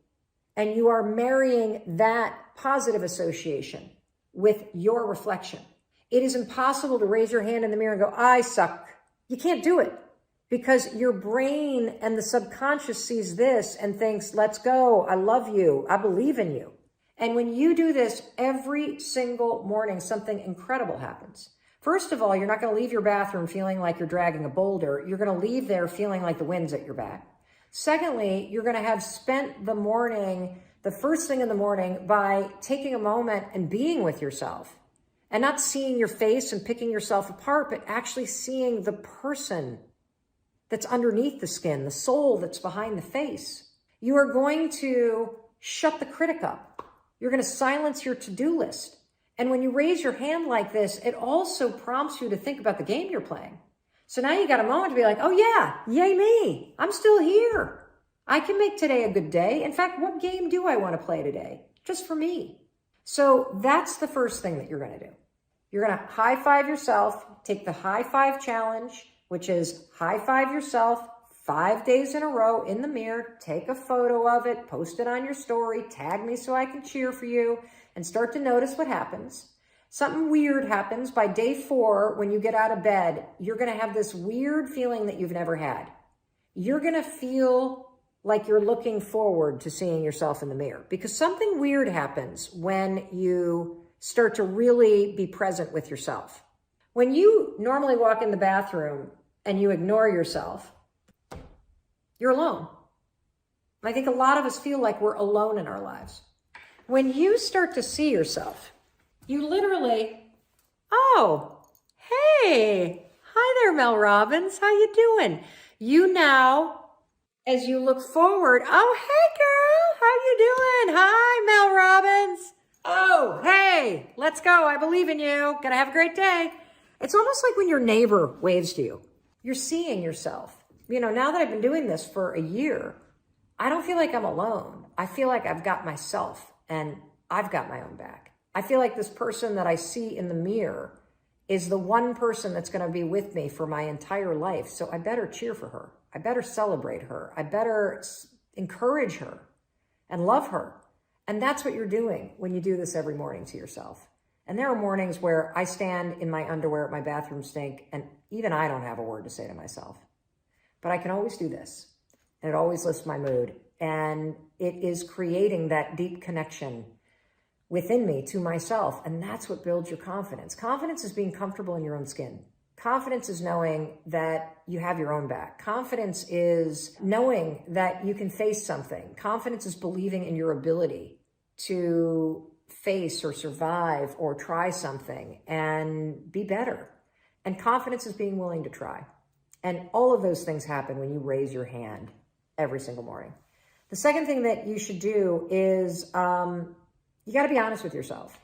[SPEAKER 1] And you are marrying that positive association with your reflection. It is impossible to raise your hand in the mirror and go, I suck. You can't do it. Because your brain and the subconscious sees this and thinks, let's go, I love you, I believe in you. And when you do this every single morning, something incredible happens. First of all, you're not going to leave your bathroom feeling like you're dragging a boulder. You're going to leave there feeling like the wind's at your back. Secondly, you're going to have spent the morning, the first thing in the morning, by taking a moment and being with yourself. And not seeing your face and picking yourself apart, but actually seeing the person that's underneath the skin, the soul that's behind the face. You are going to shut the critic up. You're going to silence your to-do list. And when you raise your hand like this, it also prompts you to think about the game you're playing. So now you got a moment to be like, oh yeah, yay me. I'm still here. I can make today a good day. In fact, what game do I want to play today? Just for me. So that's the first thing that you're going to do. You're going to high five yourself, take the high five challenge, which is high five yourself 5 days in a row in the mirror, take a photo of it, post it on your story, tag me so I can cheer for you, and start to notice what happens. Something weird happens by day 4 when you get out of bed. You're going to have this weird feeling that you've never had. You're going to feel like you're looking forward to seeing yourself in the mirror because something weird happens when you start to really be present with yourself. When you normally walk in the bathroom and you ignore yourself, you're alone. I think a lot of us feel like we're alone in our lives. When you start to see yourself, you literally, oh, hey, hi there, Mel Robbins. How you doing? You now, as you look forward, oh, hey, girl, how you doing? Hi, Mel Robbins. Oh, hey, let's go. I believe in you. Gonna have a great day. It's almost like when your neighbor waves to you. You're seeing yourself. You know, now that I've been doing this for a year, I don't feel like I'm alone. I feel like I've got myself and I've got my own back. I feel like this person that I see in the mirror is the one person that's going to be with me for my entire life. So I better cheer for her. I better celebrate her. I better encourage her and love her. And that's what you're doing when you do this every morning to yourself. And there are mornings where I stand in my underwear at my bathroom sink and even I don't have a word to say to myself. But I can always do this. And it always lifts my mood. And it is creating that deep connection within me to myself. And that's what builds your confidence. Confidence is being comfortable in your own skin. Confidence is knowing that you have your own back. Confidence is knowing that you can face something. Confidence is believing in your ability to face or survive or try something and be better. And confidence is being willing to try. And all of those things happen when you raise your hand every single morning. The second thing that you should do is you got to be honest with yourself.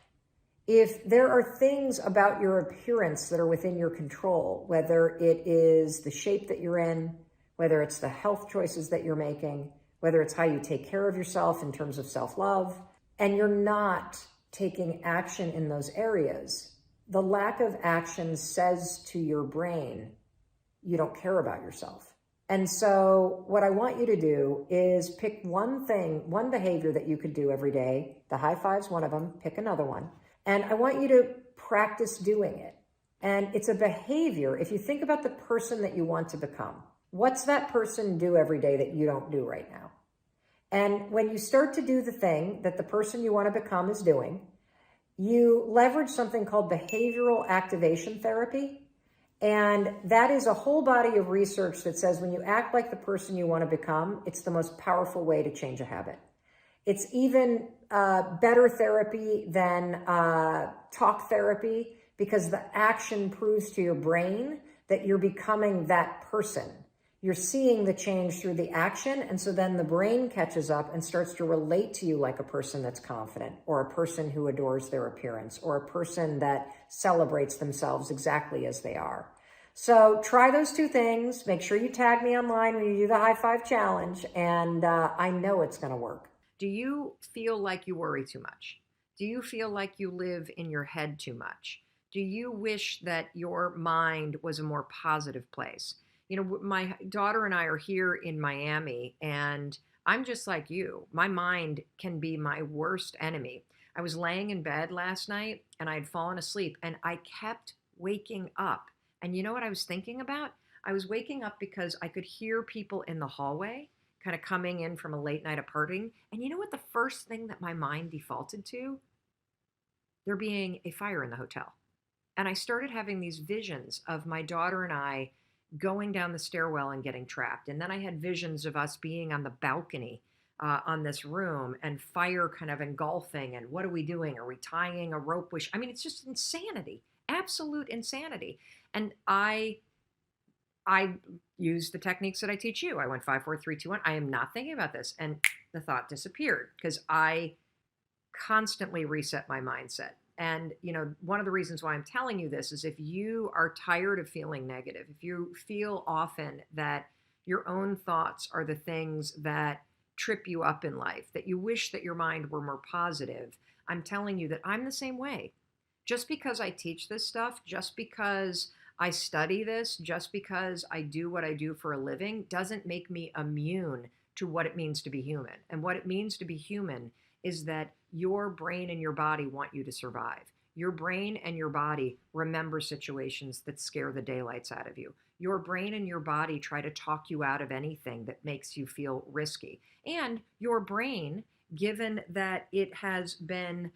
[SPEAKER 1] If there are things about your appearance that are within your control, whether it is the shape that you're in, whether it's the health choices that you're making, whether it's how you take care of yourself in terms of self-love, and you're not taking action in those areas, the lack of action says to your brain, you don't care about yourself. And so what I want you to do is pick one thing, one behavior that you could do every day. The high five's one of them. Pick another one. And I want you to practice doing it. And it's a behavior. If you think about the person that you want to become, what's that person do every day that you don't do right now? And when you start to do the thing that the person you want to become is doing, you leverage something called behavioral activation therapy. And that is a whole body of research that says when you act like the person you want to become, it's the most powerful way to change a habit. It's even better therapy than talk therapy, because the action proves to your brain that you're becoming that person. You're seeing the change through the action, and so then the brain catches up and starts to relate to you like a person that's confident, or a person who adores their appearance, or a person that celebrates themselves exactly as they are. So try those two things. Make sure you tag me online when you do the high five challenge, and I know it's going to work.
[SPEAKER 2] Do you feel like you worry too much? Do you feel like you live in your head too much? Do you wish that your mind was a more positive place? You know, my daughter and I are here in Miami, and I'm just like you. My mind can be my worst enemy. I was laying in bed last night and I had fallen asleep, and I kept waking up. And you know what I was thinking about? I was waking up because I could hear people in the hallway kind of coming in from a late night of partying. And you know what the first thing that my mind defaulted to? There being a fire in the hotel. And I started having these visions of my daughter and I going down the stairwell and getting trapped. And then I had visions of us being on the balcony on this room, and fire kind of engulfing. And what are we doing? Are we tying a rope? I mean, it's just insanity, absolute insanity. And I used the techniques that I teach you. I went 5, 4, 3, 2, 1. I am not thinking about this. And the thought disappeared because I constantly reset my mindset. And, you know, one of the reasons why I'm telling you this is if you are tired of feeling negative, if you feel often that your own thoughts are the things that trip you up in life, that you wish that your mind were more positive, I'm telling you that I'm the same way. Just because I teach this stuff, just because I study this, just because I do what I do for a living, doesn't make me immune to what it means to be human. And what it means to be human is that your brain and your body want you to survive. Your brain and your body remember situations that scare the daylights out of you. Your brain and your body try to talk you out of anything that makes you feel risky. And your brain, given that it has been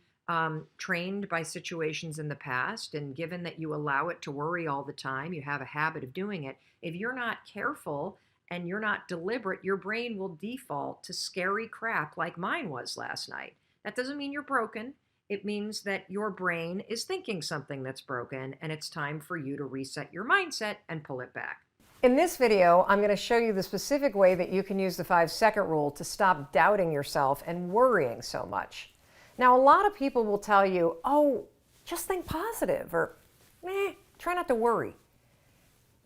[SPEAKER 2] trained by situations in the past, and given that you allow it to worry all the time, you have a habit of doing it, if you're not careful and you're not deliberate, your brain will default to scary crap like mine was last night. That doesn't mean you're broken. It means that your brain is thinking something that's broken, and it's time for you to reset your mindset and pull it back.
[SPEAKER 4] In this video, I'm going to show you the specific way that you can use the 5-second rule to stop doubting yourself and worrying so much. Now, a lot of people will tell you, oh, just think positive, or try not to worry.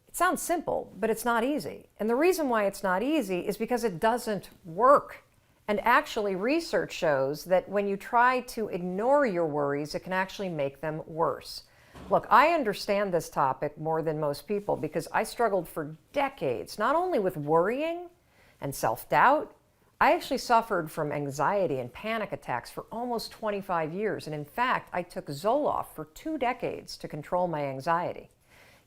[SPEAKER 4] It sounds simple, but it's not easy. And the reason why it's not easy is because it doesn't work. And actually, research shows that when you try to ignore your worries, it can actually make them worse. Look, I understand this topic more than most people because I struggled for decades, not only with worrying and self-doubt, I actually suffered from anxiety and panic attacks for almost 25 years. And in fact, I took Zoloft for 2 decades to control my anxiety.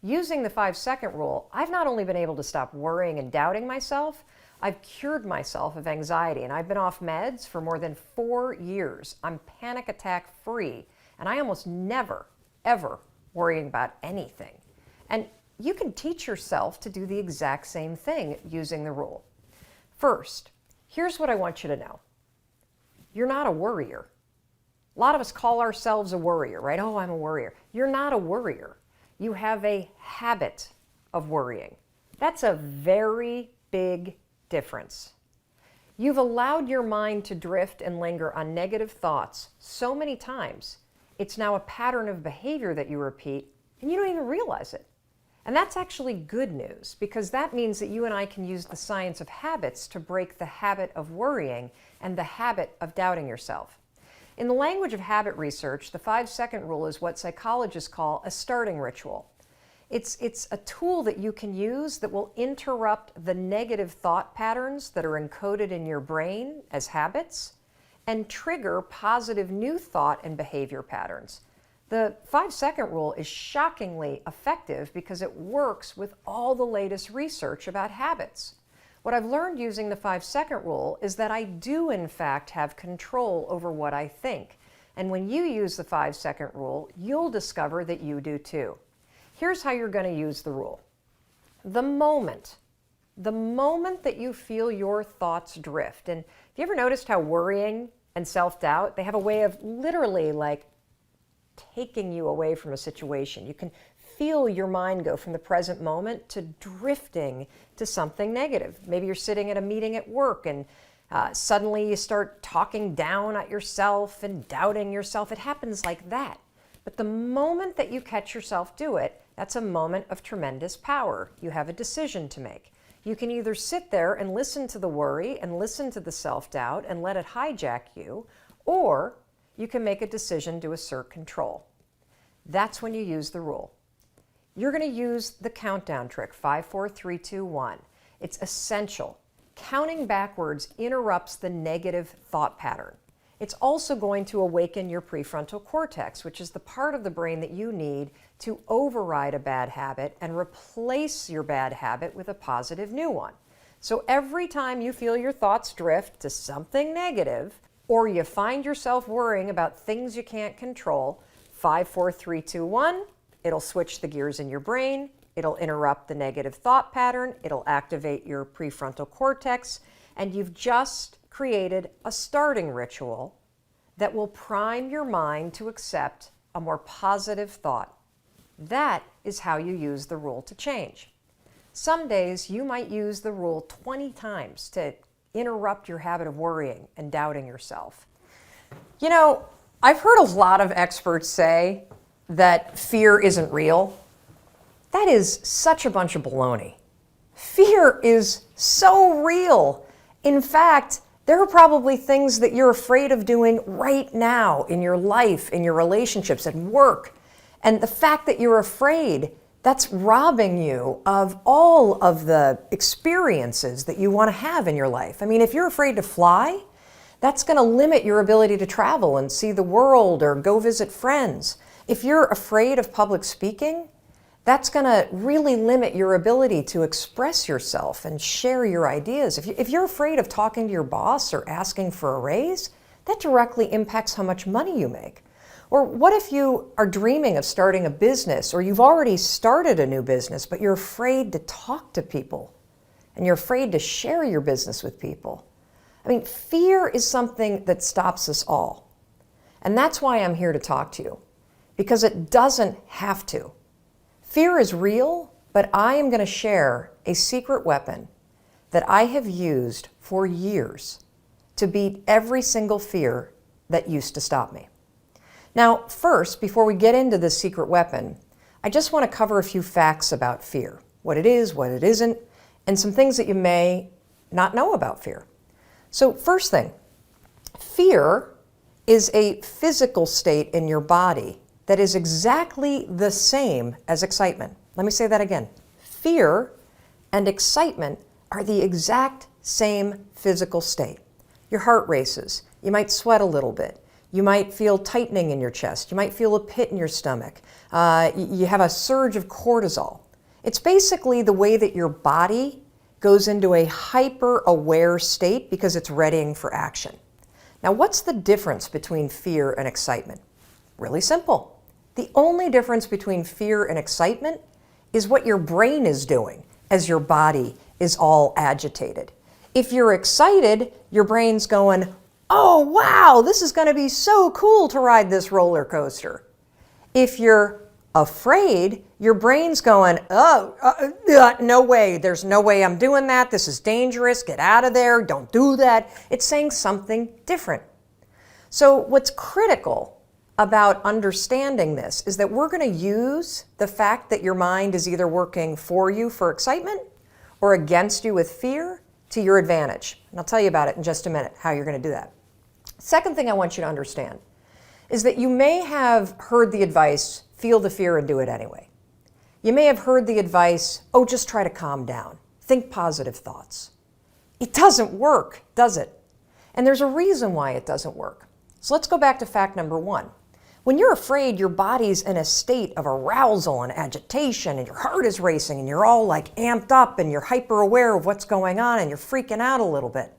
[SPEAKER 4] Using the 5-second rule, I've not only been able to stop worrying and doubting myself, I've cured myself of anxiety, and I've been off meds for more than 4 years. I'm panic attack free, and I almost never, ever worry about anything. And you can teach yourself to do the exact same thing using the rule. First, here's what I want you to know. You're not a worrier. A lot of us call ourselves a worrier, right? Oh, I'm a worrier. You're not a worrier. You have a habit of worrying. That's a very big difference. You've allowed your mind to drift and linger on negative thoughts so many times, it's now a pattern of behavior that you repeat, and you don't even realize it. And that's actually good news, because that means that you and I can use the science of habits to break the habit of worrying and the habit of doubting yourself. In the language of habit research, the 5-second rule is what psychologists call a starting ritual. It's a tool that you can use that will interrupt the negative thought patterns that are encoded in your brain as habits and trigger positive new thought and behavior patterns. The 5-second rule is shockingly effective because it works with all the latest research about habits. What I've learned using the 5-second rule is that I do in fact have control over what I think. And when you use the 5-second rule, you'll discover that you do too. Here's how you're going to use the rule. The moment that you feel your thoughts drift, and have you ever noticed how worrying and self-doubt, they have a way of literally like taking you away from a situation. You can feel your mind go from the present moment to drifting to something negative. Maybe you're sitting at a meeting at work and suddenly you start talking down at yourself and doubting yourself. It happens like that. But the moment that you catch yourself do it, that's a moment of tremendous power. You have a decision to make. You can either sit there and listen to the worry and listen to the self-doubt and let it hijack you, or you can make a decision to assert control. That's when you use the rule. You're going to use the countdown trick, 5, 4, 3, 2, 1. It's essential. Counting backwards interrupts the negative thought pattern. It's also going to awaken your prefrontal cortex, which is the part of the brain that you need to override a bad habit and replace your bad habit with a positive new one. So every time you feel your thoughts drift to something negative, or you find yourself worrying about things you can't control, 5, 4, 3, 2, 1, it'll switch the gears in your brain, it'll interrupt the negative thought pattern, it'll activate your prefrontal cortex, and you've just created a starting ritual that will prime your mind to accept a more positive thought. That is how you use the rule to change. Some days you might use the rule 20 times to interrupt your habit of worrying and doubting yourself. You know, I've heard a lot of experts say that fear isn't real. That is such a bunch of baloney. Fear is so real. In fact, there are probably things that you're afraid of doing right now in your life, in your relationships, at work. And the fact that you're afraid, that's robbing you of all of the experiences that you want to have in your life. I mean, if you're afraid to fly, that's going to limit your ability to travel and see the world or go visit friends. If you're afraid of public speaking, that's going to really limit your ability to express yourself and share your ideas. If you're afraid of talking to your boss or asking for a raise, that directly impacts how much money you make. Or what if you are dreaming of starting a business, or you've already started a new business, but you're afraid to talk to people and you're afraid to share your business with people? I mean, fear is something that stops us all. And that's why I'm here to talk to you, because it doesn't have to. Fear is real, but I am going to share a secret weapon that I have used for years to beat every single fear that used to stop me. Now, first, before we get into this secret weapon, I just want to cover a few facts about fear, what it is, what it isn't, and some things that you may not know about fear. So first thing, fear is a physical state in your body that is exactly the same as excitement. Let me say that again. Fear and excitement are the exact same physical state. Your heart races. You might sweat a little bit. You might feel tightening in your chest. You might feel a pit in your stomach. You have a surge of cortisol. It's basically the way that your body goes into a hyper-aware state because it's readying for action. Now, what's the difference between fear and excitement? Really simple. The only difference between fear and excitement is what your brain is doing as your body is all agitated. If you're excited, your brain's going, oh, wow, this is going to be so cool to ride this roller coaster. If you're Afraid, your brain's going, no way, there's no way I'm doing that. This is dangerous. Get out of there. Don't do that. It's saying something different. So what's critical about understanding this is that we're going to use the fact that your mind is either working for you for excitement or against you with fear to your advantage. And I'll tell you about it in just a minute, how you're going to do that. Second thing I want you to understand is that you may have heard the advice, feel the fear and do it anyway. You may have heard the advice, oh, just try to calm down. Think positive thoughts. It doesn't work, does it? And there's a reason why it doesn't work. So let's go back to fact number one. When you're afraid, your body's in a state of arousal and agitation, and your heart is racing, and you're all like amped up, and you're hyper aware of what's going on, and you're freaking out a little bit.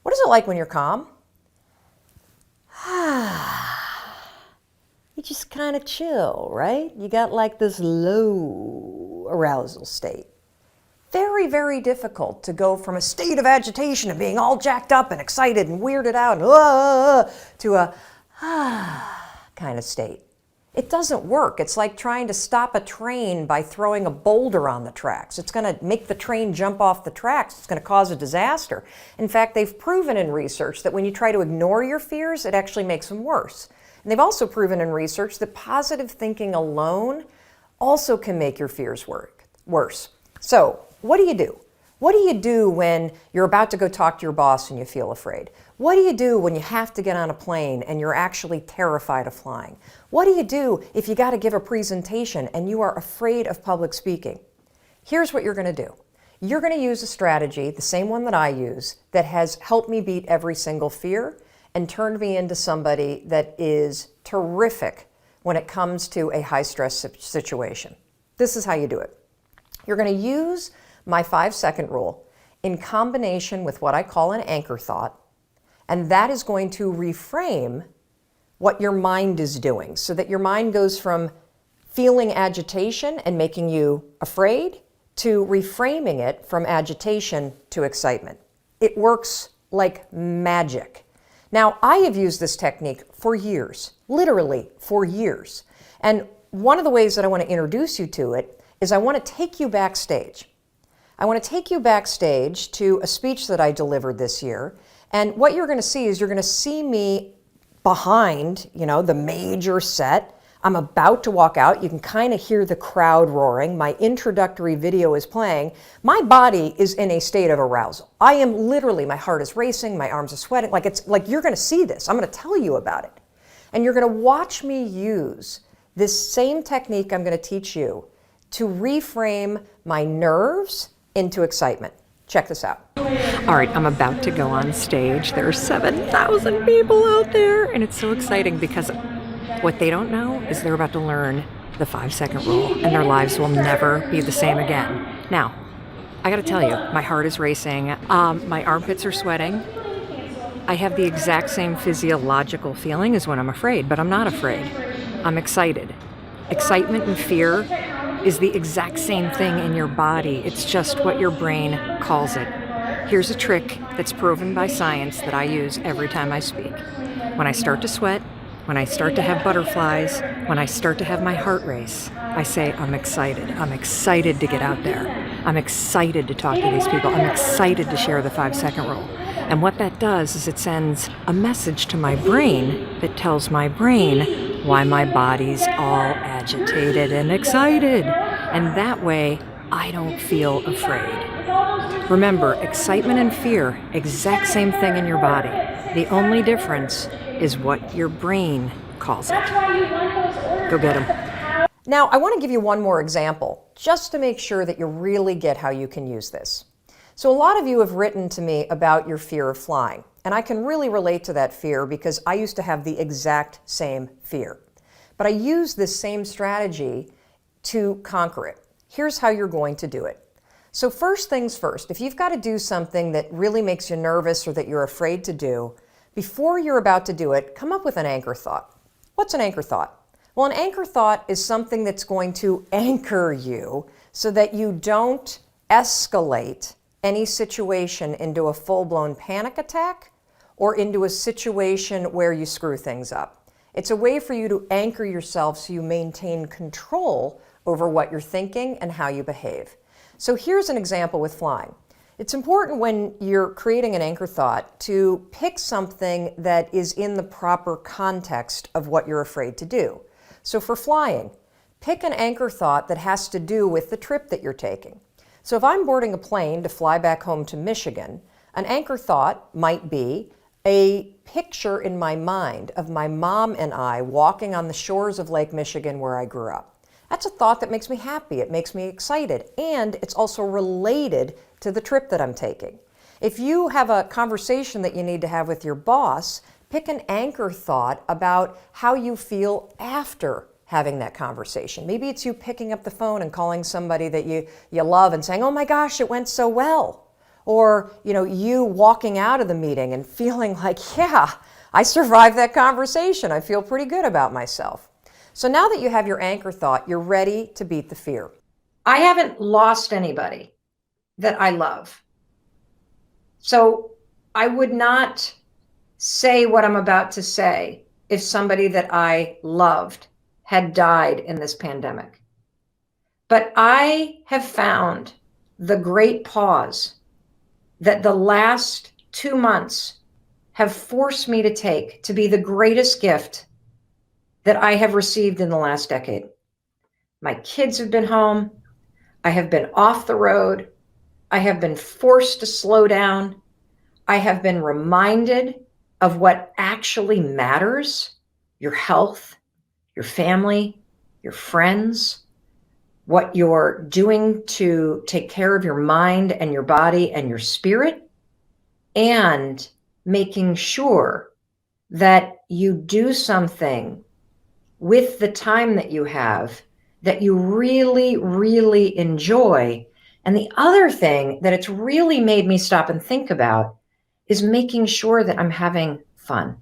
[SPEAKER 4] What is it like when you're calm? You just kind of chill, right? You got like this low arousal state. Very, very difficult to go from a state of agitation and being all jacked up and excited and weirded out and to a kind of state. It doesn't work. It's like trying to stop a train by throwing a boulder on the tracks. It's going to make the train jump off the tracks. It's going to cause a disaster. In fact, they've proven in research that when you try to ignore your fears, it actually makes them worse. And they've also proven in research that positive thinking alone also can make your fears worse. So, what do you do? What do you do when you're about to go talk to your boss and you feel afraid? What do you do when you have to get on a plane and you're actually terrified of flying? What do you do if you got to give a presentation and you are afraid of public speaking? Here's what you're going to do. You're going to use a strategy, the same one that I use, that has helped me beat every single fear and turned me into somebody that is terrific when it comes to a high-stress situation. This is how you do it. You're going to use my 5-second rule in combination with what I call an anchor thought, and that is going to reframe what your mind is doing so that your mind goes from feeling agitation and making you afraid to reframing it from agitation to excitement. It works like magic. Now, I have used this technique for years, literally for years. And one of the ways that I want to introduce you to it is I want to take you backstage. I want to take you backstage to a speech that I delivered this year. And what you're going to see is you're going to see me behind, the major set. I'm about to walk out. You can kind of hear the crowd roaring. My introductory video is playing. My body is in a state of arousal. I am literally, my heart is racing, my arms are sweating. Like you're going to see this. I'm going to tell you about it. And you're going to watch me use this same technique I'm going to teach you to reframe my nerves into excitement. Check this out.
[SPEAKER 6] All right, I'm about to go on stage. There are 7,000 people out there, and it's so exciting because what they don't know is they're about to learn the 5-second rule, and their lives will never be the same again. Now, I gotta tell you, my heart is racing. My armpits are sweating. I have the exact same physiological feeling as when I'm afraid, but I'm not afraid. I'm excited. Excitement and fear is the exact same thing in your body. It's just what your brain calls it. Here's a trick that's proven by science that I use every time I speak. When I start to sweat, when I start to have butterflies, when I start to have my heart race, I say, I'm excited. I'm excited to get out there. I'm excited to talk to these people. I'm excited to share the 5-second rule. And what that does is it sends a message to my brain that tells my brain why my body's all agitated and excited. And that way, I don't feel afraid. Remember, excitement and fear, exact same thing in your body. The only difference is what your brain calls it. Go get them.
[SPEAKER 4] Now, I want to give you one more example, just to make sure that you really get how you can use this. So a lot of you have written to me about your fear of flying, and I can really relate to that fear because I used to have the exact same fear. But I use this same strategy to conquer it. Here's how you're going to do it. So first things first, if you've got to do something that really makes you nervous or that you're afraid to do, before you're about to do it, come up with an anchor thought. What's an anchor thought? Well, an anchor thought is something that's going to anchor you so that you don't escalate any situation into a full-blown panic attack or into a situation where you screw things up. It's a way for you to anchor yourself so you maintain control over what you're thinking and how you behave. So here's an example with flying. It's important when you're creating an anchor thought to pick something that is in the proper context of what you're afraid to do. So for flying, pick an anchor thought that has to do with the trip that you're taking. So if I'm boarding a plane to fly back home to Michigan, an anchor thought might be a picture in my mind of my mom and I walking on the shores of Lake Michigan where I grew up. That's a thought that makes me happy, it makes me excited, and it's also related to the trip that I'm taking. If you have a conversation that you need to have with your boss, pick an anchor thought about how you feel after having that conversation. Maybe it's you picking up the phone and calling somebody that you love and saying, "Oh my gosh, it went so well." Or, you walking out of the meeting and feeling like, yeah, I survived that conversation. I feel pretty good about myself. So now that you have your anchor thought, you're ready to beat the fear.
[SPEAKER 1] I haven't lost anybody that I love. So I would not say what I'm about to say if somebody that I loved had died in this pandemic. But I have found the great pause that the last 2 months have forced me to take to be the greatest gift that I have received in the last decade. My kids have been home. I have been off the road. I have been forced to slow down. I have been reminded of what actually matters: your health, your family, your friends, what you're doing to take care of your mind and your body and your spirit, and making sure that you do something with the time that you have that you really, really enjoy. And the other thing that it's really made me stop and think about is making sure that I'm having fun,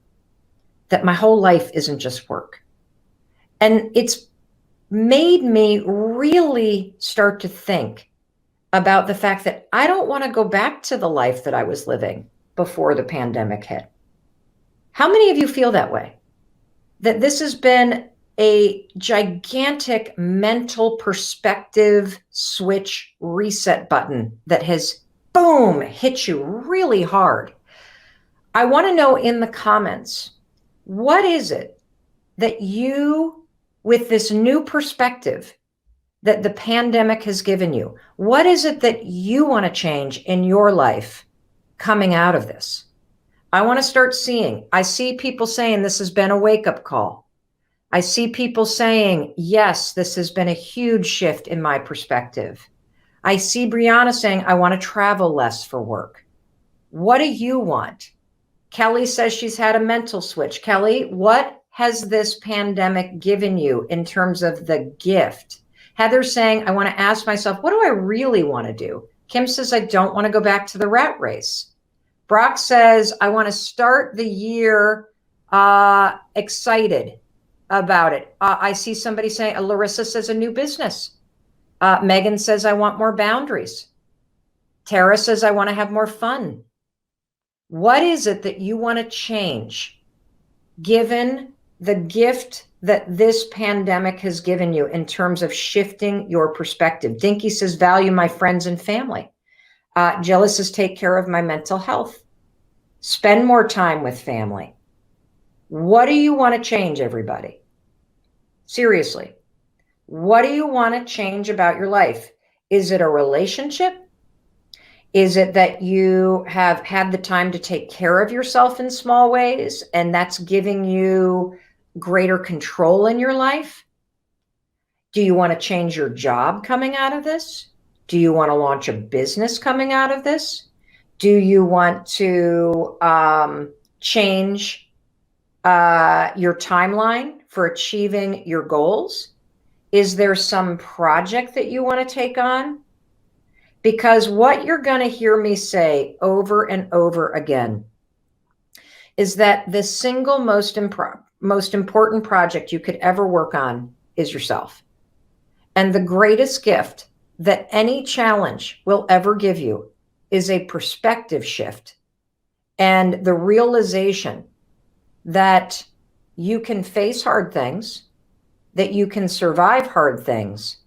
[SPEAKER 1] that my whole life isn't just work. And it's made me really start to think about the fact that I don't want to go back to the life that I was living before the pandemic hit. How many of you feel that way? That this has been a gigantic mental perspective switch reset button that has, boom, hit you really hard. I want to know in the comments, what is it that you, with this new perspective that the pandemic has given you, what is it that you want to change in your life coming out of this? I want to start seeing. I see people saying this has been a wake-up call. I see people saying, yes, this has been a huge shift in my perspective. I see Brianna saying, I want to travel less for work. What do you want? Kelly says she's had a mental switch. Kelly, what has this pandemic given you in terms of the gift? Heather's saying, I want to ask myself, what do I really want to do? Kim says, I don't want to go back to the rat race. Brock says, I want to start the year excited about it. I see somebody saying, Larissa says a new business. Megan says, I want more boundaries. Tara says, I want to have more fun. What is it that you want to change given the gift that this pandemic has given you in terms of shifting your perspective? Dinky says, value my friends and family. Jilla says, take care of my mental health. Spend more time with family. What do you want to change, everybody? Seriously, what do you want to change about your life? Is it a relationship? Is it that you have had the time to take care of yourself in small ways and that's giving you greater control in your life? Do you want to change your job coming out of this? Do you want to launch a business coming out of this? Do you want to change your timeline for achieving your goals? Is there some project that you want to take on? Because what you're going to hear me say over and over again is that the single most important project you could ever work on is yourself. And the greatest gift that any challenge will ever give you is a perspective shift and the realization that you can face hard things, that you can survive hard things,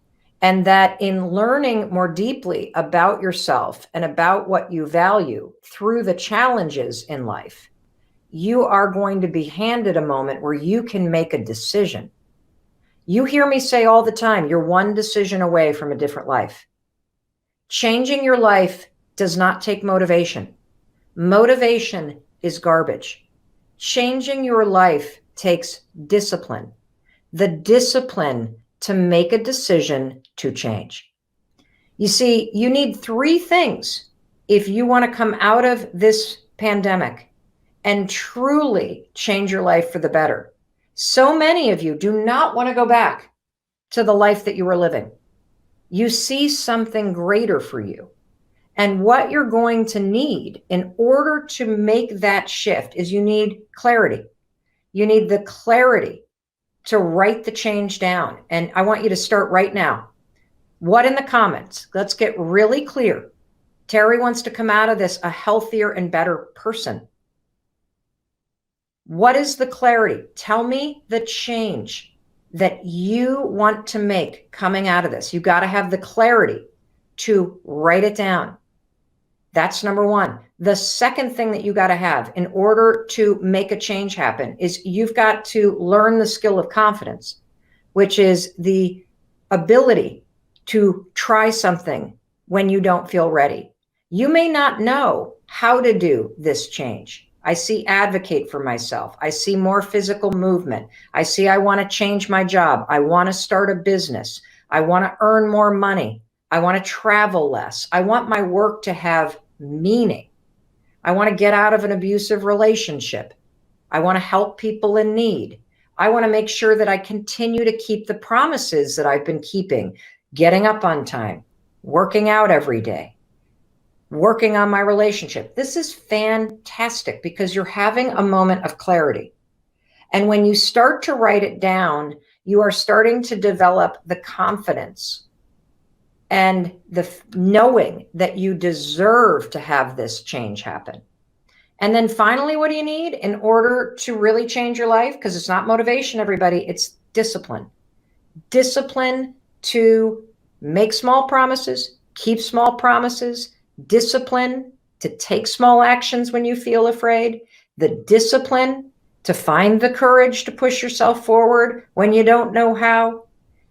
[SPEAKER 1] and that in learning more deeply about yourself and about what you value through the challenges in life, you are going to be handed a moment where you can make a decision. You hear me say all the time, you're one decision away from a different life. Changing your life does not take motivation. Motivation is garbage. Changing your life takes discipline. The discipline to make a decision to change. You see, you need 3 things if you want to come out of this pandemic and truly change your life for the better. So many of you do not want to go back to the life that you were living. You see something greater for you. And what you're going to need in order to make that shift is you need clarity. You need the clarity to write the change down. And I want you to start right now. What in the comments? Let's get really clear. Terry wants to come out of this a healthier and better person. What is the clarity? Tell me the change that you want to make coming out of this. You got to have the clarity to write it down. That's number 1. The second thing that you got to have in order to make a change happen is you've got to learn the skill of confidence, which is the ability to try something when you don't feel ready. You may not know how to do this change. I see advocate for myself. I see more physical movement. I see I want to change my job. I want to start a business. I want to earn more money. I want to travel less. I want my work to have meaning. I want to get out of an abusive relationship. I want to help people in need. I want to make sure that I continue to keep the promises that I've been keeping, getting up on time, working out every day, working on my relationship. This is fantastic because you're having a moment of clarity. And when you start to write it down, you are starting to develop the confidence and the knowing that you deserve to have this change happen. And then finally, what do you need in order to really change your life? Because it's not motivation, everybody, it's discipline. Discipline to make small promises, keep small promises, discipline to take small actions when you feel afraid, the discipline to find the courage to push yourself forward when you don't know how.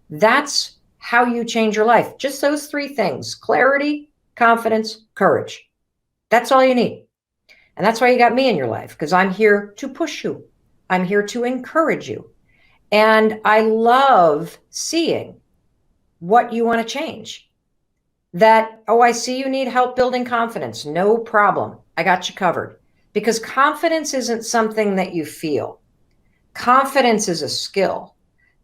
[SPEAKER 1] That's how you change your life. Just those 3 things: clarity, confidence, courage. That's all you need. And that's why you got me in your life, because I'm here to push you. I'm here to encourage you. And I love seeing what you want to change. That, oh, I see you need help building confidence. No problem. I got you covered. Because confidence isn't something that you feel. Confidence is a skill.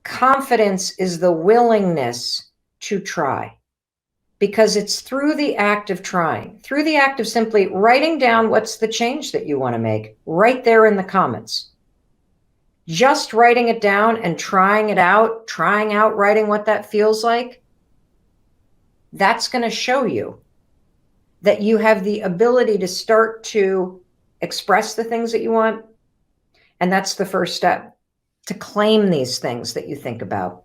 [SPEAKER 1] Confidence is the willingness to try. Because it's through the act of trying, through the act of simply writing down what's the change that you want to make right there in the comments. Just writing it down and trying it out, trying out writing what that feels like, that's going to show you that you have the ability to start to express the things that you want. And that's the first step, to claim these things that you think about.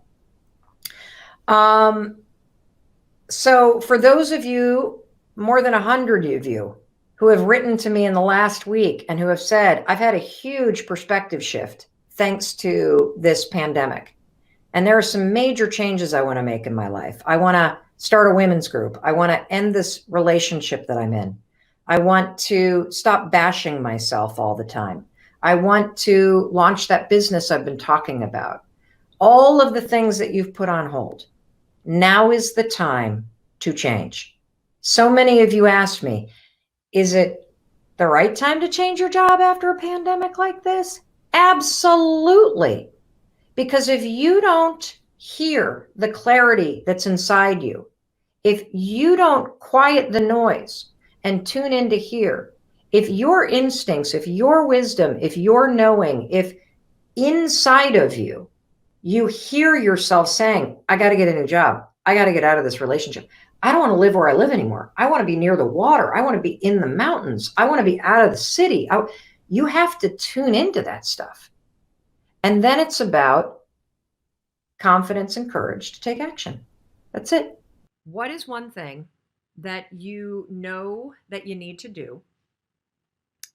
[SPEAKER 1] So for those of you, more than 100 of you, who have written to me in the last week and who have said, I've had a huge perspective shift thanks to this pandemic. And there are some major changes I want to make in my life. I want to start a women's group. I want to end this relationship that I'm in. I want to stop bashing myself all the time. I want to launch that business I've been talking about. All of the things that you've put on hold. Now is the time to change. So many of you asked me, is it the right time to change your job after a pandemic like this? Absolutely. Because if you don't hear the clarity that's inside you, if you don't quiet the noise and tune in to hear, if your instincts, if your wisdom, if your knowing, if inside of you, you hear yourself saying, I got to get a new job. I got to get out of this relationship. I don't want to live where I live anymore. I want to be near the water. I want to be in the mountains. I want to be out of the city. You have to tune into that stuff. And then it's about confidence and courage to take action. That's it. What is one thing that you know that you need to do,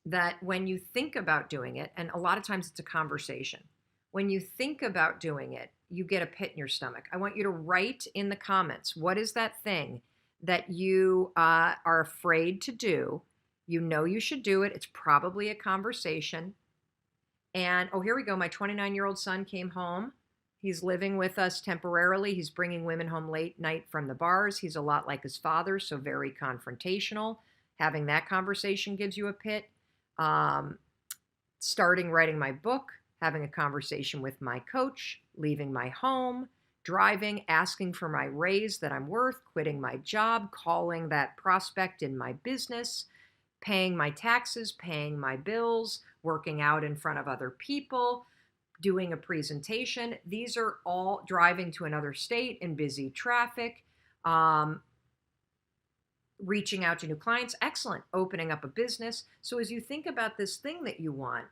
[SPEAKER 1] that when you think about doing it, and a lot of times it's a conversation, when you think about doing it, you get a pit in your stomach? I want you to write in the comments, what is that thing that you are afraid to do? You know you should do it. It's probably a conversation. And oh, here we go. My 29-year-old son came home. He's living with us temporarily. He's bringing women home late night from the bars. He's a lot like his father, so very confrontational. Having that conversation gives you a pit. Starting writing my book, having a conversation with my coach, leaving my home, driving, asking for my raise that I'm worth, quitting my job, calling that prospect in my business, paying my taxes, paying my bills, working out in front of other people, doing a presentation. These are all driving to another state in busy traffic, reaching out to new clients. Excellent. Opening up a business. So as you think about this thing that you want,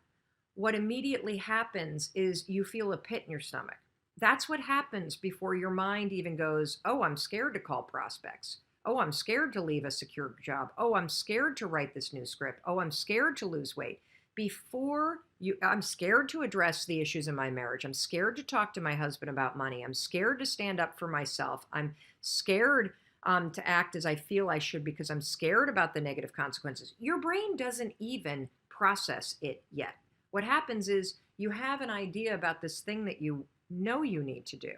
[SPEAKER 1] what immediately happens is you feel a pit in your stomach. That's what happens before your mind even goes, oh, I'm scared to call prospects. Oh, I'm scared to leave a secure job. Oh, I'm scared to write this new script. Oh, I'm scared to lose weight. I'm scared to address the issues in my marriage. I'm scared to talk to my husband about money. I'm scared to stand up for myself. I'm scared to act as I feel I should because I'm scared about the negative consequences. Your brain doesn't even process it yet. What happens is you have an idea about this thing that you know you need to do,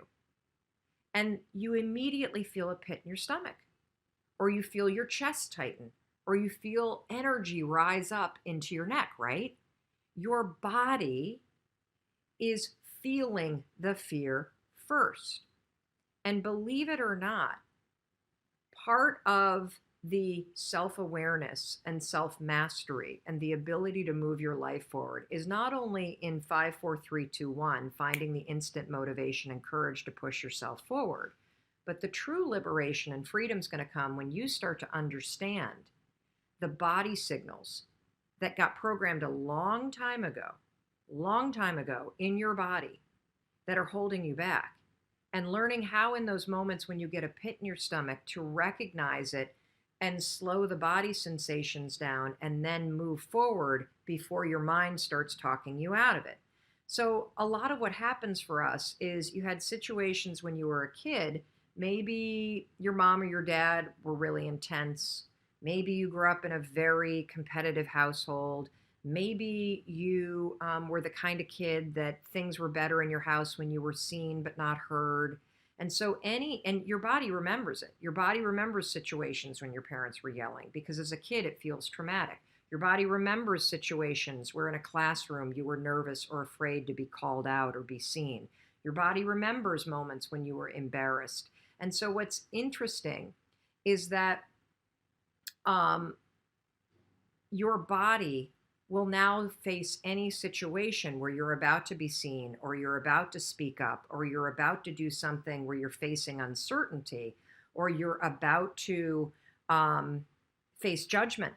[SPEAKER 1] and you immediately feel a pit in your stomach, or you feel your chest tighten, or you feel energy rise up into your neck, right? Your body is feeling the fear first. And believe it or not, part of the self-awareness and self-mastery and the ability to move your life forward is not only in 5, 4, 3, 2, 1, finding the instant motivation and courage to push yourself forward, but the true liberation and freedom is going to come when you start to understand the body signals that got programmed a long time ago in your body that are holding you back, and learning how in those moments when you get a pit in your stomach to recognize it and slow the body sensations down and then move forward before your mind starts talking you out of it. So a lot of what happens for us is you had situations when you were a kid, maybe your mom or your dad were really intense. Maybe you grew up in a very competitive household. Maybe you were the kind of kid that things were better in your house when you were seen but not heard. And so and your body remembers it. Your body remembers situations when your parents were yelling because as a kid it feels traumatic. Your body remembers situations where in a classroom you were nervous or afraid to be called out or be seen. Your body remembers moments when you were embarrassed. And so what's interesting is that your body will now face any situation where you're about to be seen or you're about to speak up or you're about to do something where you're facing uncertainty or you're about to face judgment.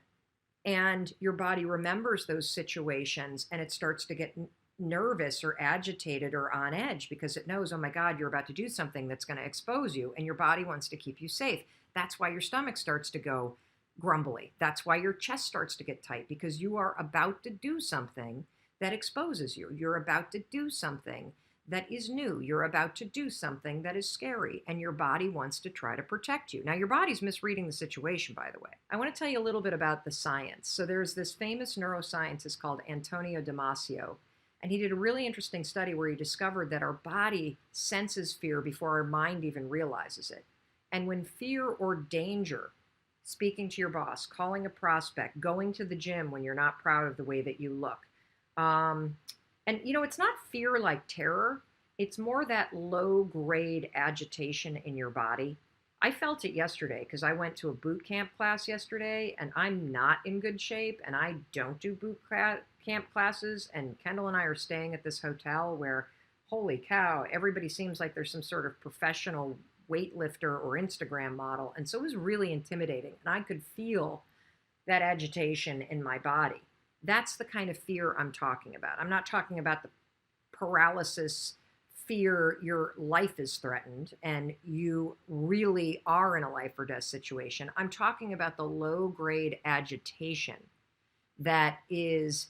[SPEAKER 1] And your body remembers those situations and it starts to get nervous or agitated or on edge because it knows, oh my God, you're about to do something that's going to expose you, and your body wants to keep you safe. That's why your stomach starts to go grumbly. That's why your chest starts to get tight, because you are about to do something that exposes you. You're about to do something that is new. You're about to do something that is scary, and your body wants to try to protect you. Now, your body's misreading the situation, by the way. I want to tell you a little bit about the science. So there's this famous neuroscientist called Antonio Damasio, and he did a really interesting study where he discovered that our body senses fear before our mind even realizes it. And when fear or danger, speaking to your boss, calling a prospect, going to the gym when you're not proud of the way that you look. And, it's not fear like terror. It's more that low-grade agitation in your body. I felt it yesterday because I went to a boot camp class yesterday, and I'm not in good shape, and I don't do boot camp classes. And Kendall and I are staying at this hotel where, holy cow, everybody seems like there's some sort of professional weightlifter or Instagram model. And so it was really intimidating. And I could feel that agitation in my body. That's the kind of fear I'm talking about. I'm not talking about the
[SPEAKER 2] paralysis, fear, your life is threatened and you really are in a life or death situation. I'm talking about the low grade agitation that is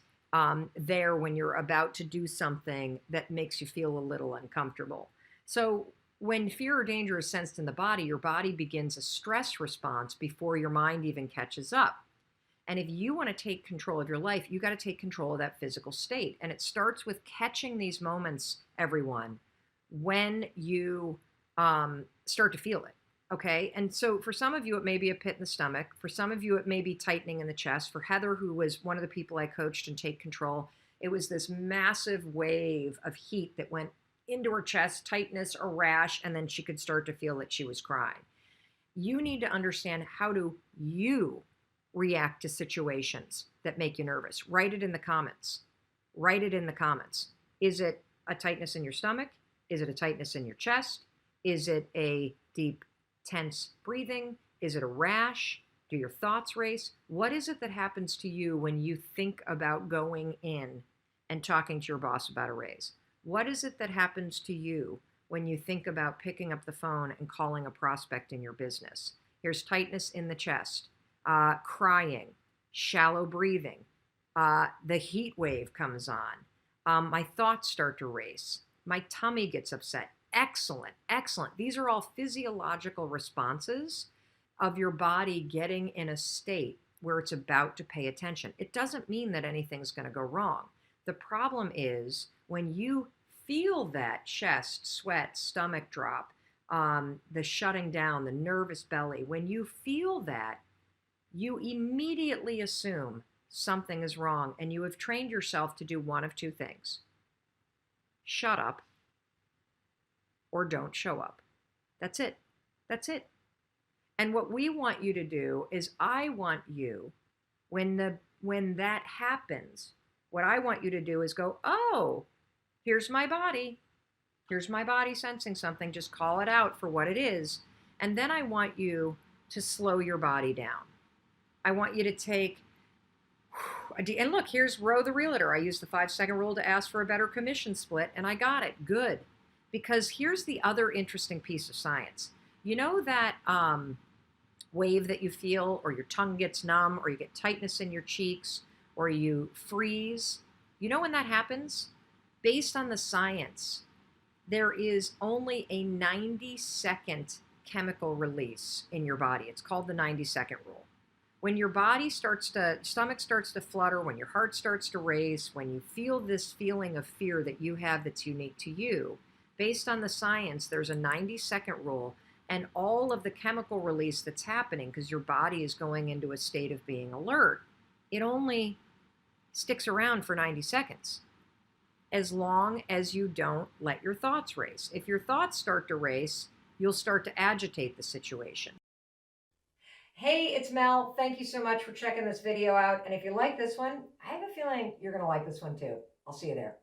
[SPEAKER 2] there when you're about to do something that makes you feel a little uncomfortable. So when fear or danger is sensed in the body, your body begins a stress response before your mind even catches up. And if you want to take control of your life, you got to take control of that physical state. And it starts with catching these moments, everyone, when you start to feel it. Okay. And so for some of you, it may be a pit in the stomach. For some of you, it may be tightening in the chest. For Heather, who was one of the people I coached in Take Control, it was this massive wave of heat that went into her chest, tightness, a rash, and then she could start to feel that she was crying. You need to understand, how do you react to situations that make you nervous? Write it in the comments. Write it in the comments. Is it a tightness in your stomach? Is it a tightness in your chest? Is it a deep, tense breathing? Is it a rash? Do your thoughts race? What is it that happens to you when you think about going in and talking to your boss about a raise? What is it that happens to you when you think about picking up the phone and calling a prospect in your business? Here's tightness in the chest, crying, shallow breathing. The heat wave comes on. My thoughts start to race. My tummy gets upset. Excellent, excellent. These are all physiological responses of your body getting in a state where it's about to pay attention. It doesn't mean that anything's going to go wrong. The problem is when you feel that chest, sweat, stomach drop, the shutting down, the nervous belly, when you feel that, you immediately assume something is wrong, and you have trained yourself to do one of two things: shut up or don't show up. That's it. That's it. And what we want you to do is, I want you, when that happens, what I want you to do is go, oh, here's my body. Here's my body sensing something. Just call it out for what it is. And then I want you to slow your body down. I want you to take, and look, here's Ro the realtor. I used the 5-second rule to ask for a better commission split, and I got it. Good. Because here's the other interesting piece of science. You know that wave that you feel, or your tongue gets numb, or you get tightness in your cheeks, or you freeze? You know when that happens? Based on the science, there is only a 90-second chemical release in your body. It's called the 90-second rule. When your body stomach starts to flutter, when your heart starts to race, when you feel this feeling of fear that you have that's unique to you, based on the science, there's a 90-second rule, and all of the chemical release that's happening, because your body is going into a state of being alert, it only sticks around for 90 seconds. As long as you don't let your thoughts race. If your thoughts start to race, you'll start to agitate the situation. Hey, it's Mel. Thank you so much for checking this video out. And if you like this one, I have a feeling you're going to like this one too. I'll see you there.